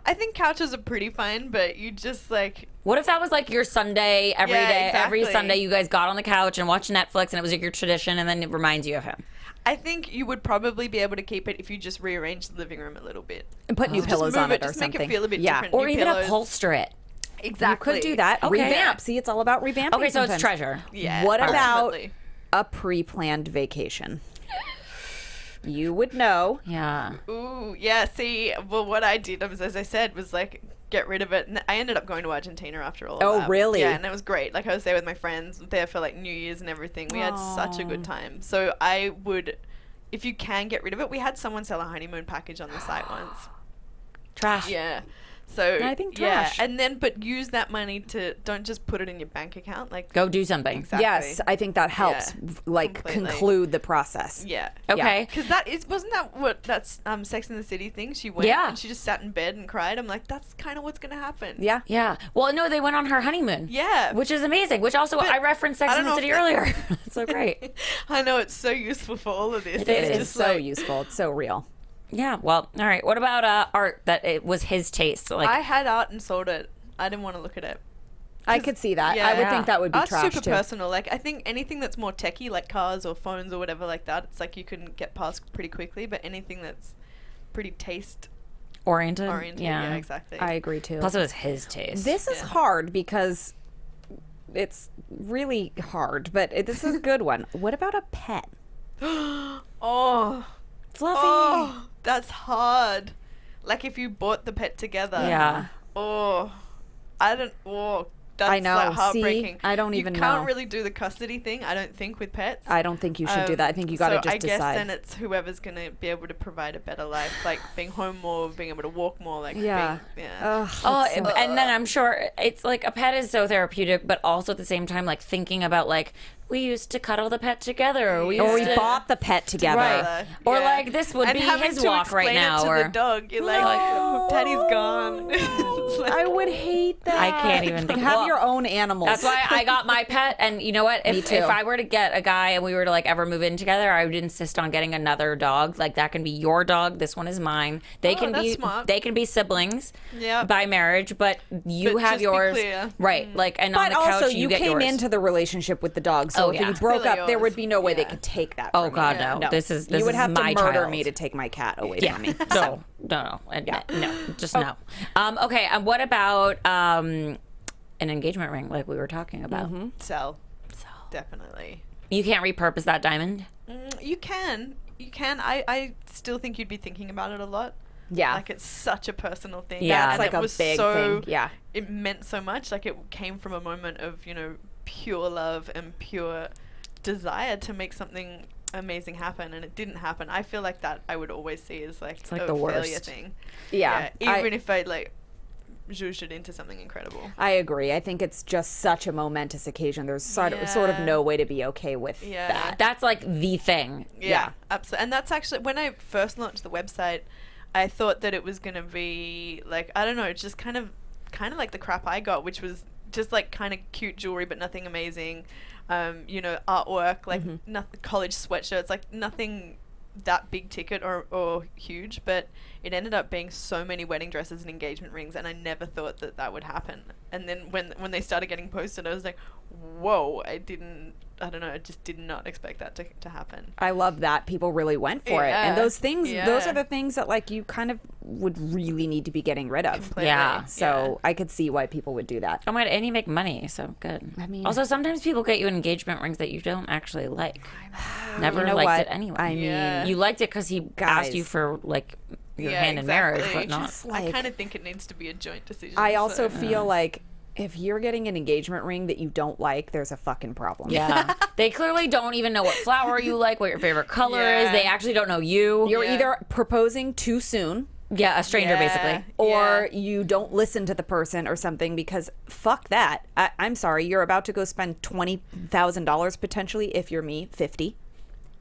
I think couches are pretty fine, but you just like What if that was like your Sunday every Yeah, day? Every exactly. Sunday you guys got on the couch and watched Netflix, and it was like your tradition, and then it reminds you of him. I think you would probably be able to keep it if you just rearrange the living room a little bit. And put new Just pillows move on it, it or just make something. it feel a bit yeah. different. Or New even pillows. upholster it. Exactly. You could do that. Okay. Revamp. See, it's all about revamping. Okay, so it's sometimes. treasure. Yeah. What about ultimately. a pre-planned vacation? You would know. Yeah. Ooh, yeah. See, well, what I did, as I said, was like get rid of it. And I ended up going to Argentina after all. Oh, of that. really? Yeah, and it was great. Like I was there with my friends, there for like New Year's and everything. We had such a good time. So I would, if you can get rid of it, we had someone sell a honeymoon package on the site once. Trash. Yeah. So I think yeah, trash. and then but use that money to don't just put it in your bank account. Like Go do something. Exactly. Yes, I think that helps. Yeah, like completely. conclude the process. Yeah. Okay. Because that wasn't that what that's Sex in the City thing? She went Yeah. and she just sat in bed and cried. I'm like, that's kind of what's gonna happen. Yeah. Yeah. Well, no, they went on her honeymoon. Yeah. Which is amazing. Which also, But I referenced Sex I in don't the know City if earlier. It's so great. I know it's so useful for all of this. It It's is just so like- useful. It's so real. Yeah. Well, all right. What about art that it was his taste? Like, I had art and sold it. I didn't want to look at it. I could see that. I Yeah. would think that would be Art's trash super too. personal. Like I think anything that's more techie, like cars or phones or whatever like that, it's like you can get past pretty quickly. But anything that's pretty taste oriented. oriented, yeah, exactly. I agree too. Plus, it was his taste. This is Yeah. hard because it's really hard, but this is a good one. What about a pet? Oh, Fluffy. oh, that's hard. Like if you bought the pet together. Yeah. Oh, I don't. Oh, that's I know. like heartbreaking. See? I don't even You can't know. really do the custody thing, I don't think, with pets. I don't think you should do that. I think you got to so just I guess decide. then it's whoever's going to be able to provide a better life, like being home more, being able to walk more, like Yeah. being, Ugh, Oh, that's so- and then I'm sure it's like a pet is so therapeutic, but also at the same time, like thinking about like we used to cuddle the pet together, or we or used we to, bought the pet together. Right. Or like this would and be having his to walk right explain now, it to or the dog, you're like, No. Daddy's gone. It's like- I would hate that. I can't even think. Have Well, your own animals. That's why I got my pet, and you know what? Me too. If I were to get a guy and we were to like ever move in together, I would insist on getting another dog. Like that can be your dog. This one is mine. They can that's be smart. they can be siblings Yep. by marriage, but you But have just be yours clear. right. Like and on But the couch also, you you get came yours. into the relationship with the dog, so Oh, if yeah. you broke Clearly up, there would yours. be no way they Yeah. could take that. Oh from God, you. no. This is you would have to my murder child. me to take my cat away Yeah. from me. No, just no. Okay, what about an engagement ring like we were talking about? Sell. Definitely. You can't repurpose that diamond? You can. I still think you'd be thinking about it a lot. Yeah. Like it's such a personal thing. Yeah. And That's like it a was big so, thing. Yeah. It meant so much. Like it came from a moment of, pure love and pure desire to make something amazing happen, and it didn't happen. I feel like that I would always see as like, like a the failure worst. thing. Yeah. Even if I like zhuzhed it into something incredible. I agree. I think it's just such a momentous occasion. There's sort of Yeah. no way to be okay with Yeah. that. That's like the thing. Yeah, absolutely. And that's actually when I first launched the website, I thought that it was going to be like, I don't know, just kind of like the crap I got, which was just like kind of cute jewelry but nothing amazing. Artwork, like nothing, college sweatshirts, like nothing that big ticket or huge, but it ended up being so many wedding dresses and engagement rings, and I never thought that would happen. And then when they started getting posted, I was like, whoa, I just did not expect that to happen. I love that people really went for it. And Yeah. those things, Yeah. those are the things that like you kind of would really need to be getting rid of. Completely. Yeah. So I could see why people would do that. Oh my God, and you make money, so good. I mean- also sometimes people get you engagement rings that you don't actually like. Never You know liked what? it anyway. I mean, Yeah. You liked it because he Guys. asked you for like your Yeah, hand in marriage, exactly. but not. Just I like- kind of think it needs to be a joint decision. I also so- feel like if you're getting an engagement ring that you don't like, there's a fucking problem. Yeah, they clearly don't even know what flower you like, what your favorite color is. Yeah. They actually don't know you. You're Yeah. either proposing too soon Yeah, a stranger Yeah. basically. or you don't listen to the person or something because fuck that. I'm sorry, you're about to go spend $20,000 potentially if you're me, 50.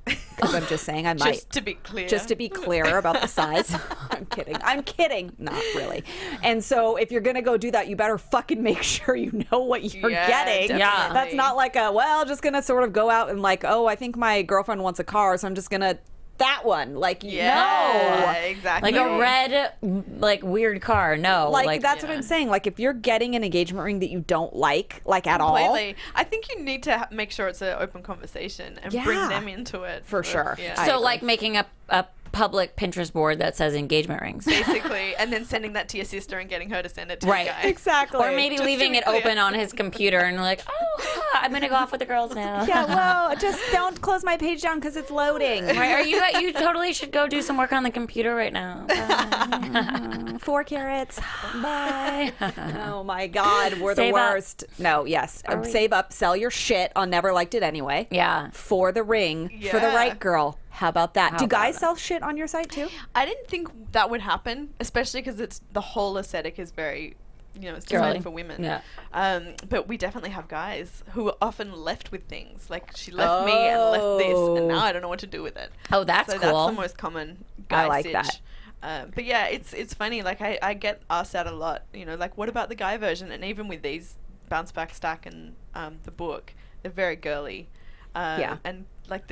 Because I'm just saying I might. Just to be clear. Just to be clear about the size. I'm kidding. Not really. And so if you're going to go do that, you better fucking make sure you know what you're Yeah, getting. Yeah. That's not like just going to sort of go out and like, oh, I think my girlfriend wants a car, so I'm just going to that one. Like, Yeah, no. exactly. Like a red, like weird car. No, Like, that's what I'm saying. Like, if you're getting an engagement ring that you don't like at all. Completely. I think you need to make sure it's an open conversation and bring Yeah. them into it. For sure. Yeah. I So agree. like making a public Pinterest board that says engagement rings. Basically, and then sending that to your sister and getting her to send it to Right. the guy. Exactly. Or maybe Just to leaving be it clear. open on his computer and like, I'm gonna go off with the girls now. Yeah, well, just don't close my page down because it's loading. Right? Are you totally should go do some work on the computer right now. 4 carats. Bye. Oh my God, we're Save the up. worst. No, yes. Are we? Save up, sell your shit on Never Liked It Anyway. Yeah. For the ring, for the Yeah. right girl. How about that? How Do about guys that? sell shit on your site too? I didn't think that would happen, especially because it's the whole aesthetic is very, it's Girly. designed for women. Yeah. But we definitely have guys who are often left with things. Like she left me and left this, and now I don't know what to do with it. Oh, that's so cool. That's the most common guy I like sitch. that. But yeah, it's funny. Like I get asked that a lot. Like what about the guy version? And even with these Bounce Back Stack and the book, they're very girly. Yeah. And like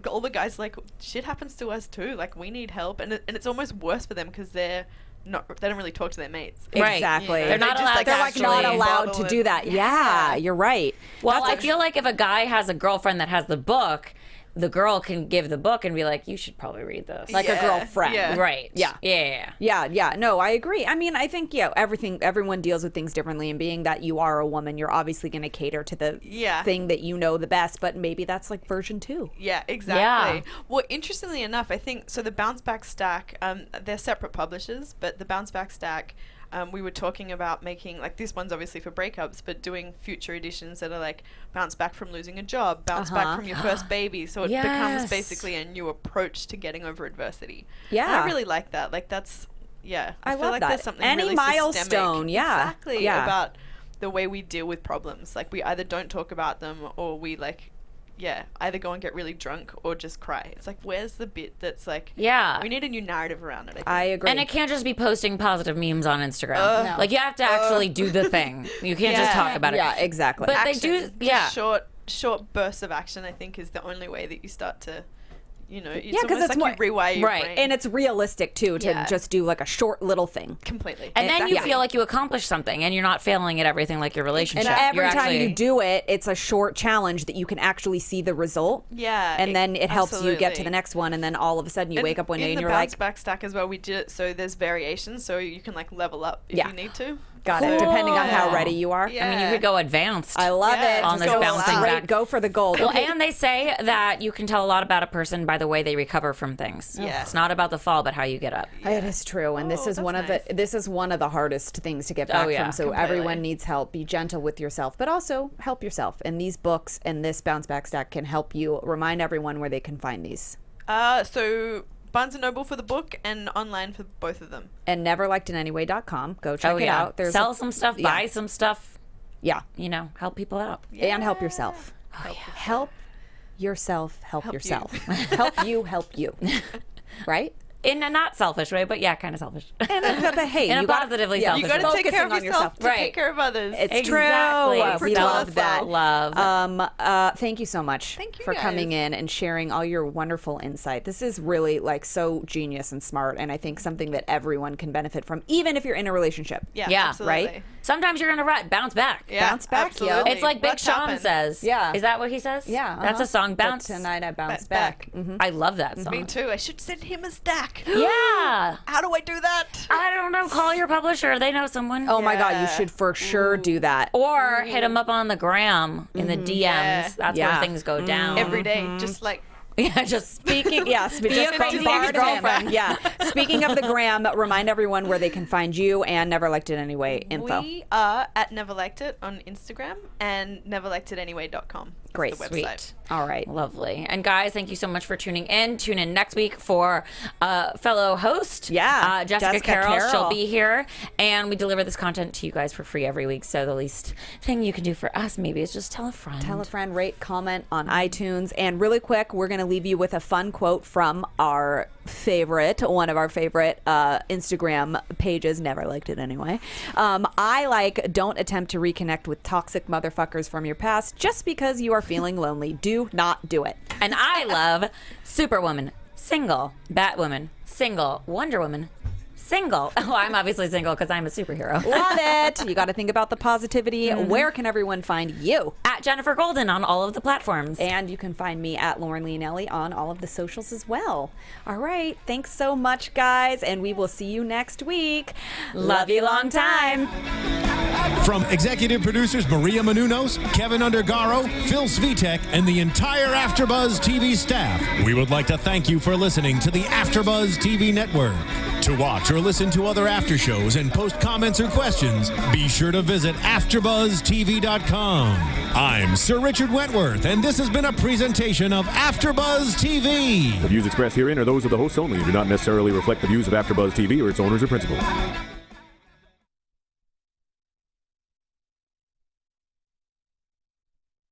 all the guys like shit happens to us too. Like we need help, and it's almost worse for them because they don't really talk to their mates. Right. Exactly. They're not They just, allowed like, to They're like not actually allowed bottle to do it. that. Yeah, you're right. Well, That's I feel like if a guy has a girlfriend that has the book, the girl can give the book and be like, you should probably read this. Like a girlfriend. Yeah. Right. Yeah. Yeah. No, I agree. I mean, I think, everyone deals with things differently. And being that you are a woman, you're obviously going to cater to the thing that you know the best. But maybe that's like version 2. Yeah, exactly. Yeah. Well, interestingly enough, I think, so the Bounce Back Stack, they're separate publishers, but the Bounce Back Stack, we were talking about making, like, this one's obviously for breakups, but doing future editions that are like bounce back from losing a job, bounce back from your first baby. So it becomes basically a new approach to getting over adversity. Yeah. And I really like that. Like, that's, I feel love like that. there's something Any really milestone, systemic, exactly, yeah. about the way we deal with problems. Like, we either don't talk about them or we, like, either go and get really drunk or just cry. It's like, where's the bit that's like, we need a new narrative around it, I agree. And it can't just be posting positive memes on Instagram. No. Like, you have to actually do the thing. You can't just talk about it. Yeah, exactly. But action. they do, Short bursts of action, I think, is the only way that you start to, it's because almost it's like you rewire your right. brain. and it's realistic too to just do like a short little thing. Completely. And then you Exactly. feel like you accomplished something and you're not failing at everything like your relationship. And every You're time actually- you do it, it's a short challenge that you can actually see the result. Yeah, And then it helps you get to absolutely. the next one, and then all of a sudden you wake up one day in and the you're bounce like, back stack as well, we did it so there's variations, so you can like level up if you need to. got it, depending on how Cool. ready you are. Yeah. I mean, you could go advanced. I love it. On Just this go bouncing straight, back. Go for the gold. Well, Okay. and they say that you can tell a lot about a person by the way they recover from things. Yeah. It's not about the fall, but how you get up. It is true, and this is that's one of nice. the hardest things to get back yeah, from. So completely. everyone needs help. Be gentle with yourself, but also help yourself. And these books and this bounce back stack can help you. Remind everyone where they can find these. So Barnes & Noble for the book and online for both of them. And NeverLikedItanyway.com. Go check it out. There's Sell some stuff, buy some stuff, yeah, help people out. and help yourself. Help yourself. Help yourself. Help you. Right? In a not selfish way, but kind of selfish. And hey, In a you gotta- positively yeah, selfish You got to way. take care of Focusing on yourself yourself. to Right. take care of others. It's Exactly. true. We Self- love that. Love. Thank you so much Thank you for guys. coming in and sharing all your wonderful insight. This is really like so genius and smart, and I think something that everyone can benefit from, even if you're in a relationship. Yeah, right? absolutely. Sometimes you're in a rut. Bounce back. Yeah, Bounce back, yo. absolutely. It's like Big Ruts Sean happen. says. Yeah. Is that what he says? Yeah, That's a song. But Bounce. tonight I bounce Back. back. I love that song. Me too. I should send him a stack. Yeah. How do I do that? I don't know. Call your publisher. They know someone. Oh my God, you Yeah. should for sure do that. Or hit them up on the gram in the DMs. Yeah. That's Yeah. where things go down. Every day, just like Yeah, just Speaking, yes, but Be just a crazy bombard him. girlfriend. Yeah. Speaking of the gram, remind everyone where they can find you and Never Liked It Anyway info. we are at NeverLikedIt on Instagram and NeverLikedItanyway.com. Great. The website. sweet. All right. Lovely. And guys, thank you so much for tuning in. Tune in next week for fellow host, Yeah, Jessica Jessica Carroll. Carroll. She'll be here. And we deliver this content to you guys for free every week. So the least thing you can do for us maybe is just tell a friend. Tell a friend, rate, comment on iTunes. And really quick, we're going to leave you with a fun quote from one of our favorite Instagram pages. Never Liked It Anyway. Don't attempt to reconnect with toxic motherfuckers from your past just because you are feeling lonely. Do not do it. And I love Superwoman, single, Batwoman, single, Wonder Woman, single. Oh, I'm obviously single because I'm a superhero. Love it. You got to think about the positivity. Where can everyone find you? At Jennifer Golden on all of the platforms. And you can find me at Lauren Leonelli on all of the socials as well. All right. Thanks so much, guys. And we will see you next week. Love you long time. From executive producers Maria Menounos, Kevin Undergaro, Phil Svitek, and the entire AfterBuzz TV staff, we would like to thank you for listening to the AfterBuzz TV network. To watch or listen to other after shows and post comments or questions, be sure to visit AfterBuzzTV.com. I'm Sir Richard Wentworth, and this has been a presentation of AfterBuzz TV. The views expressed herein are those of the hosts only and do not necessarily reflect the views of AfterBuzz TV or its owners or principals.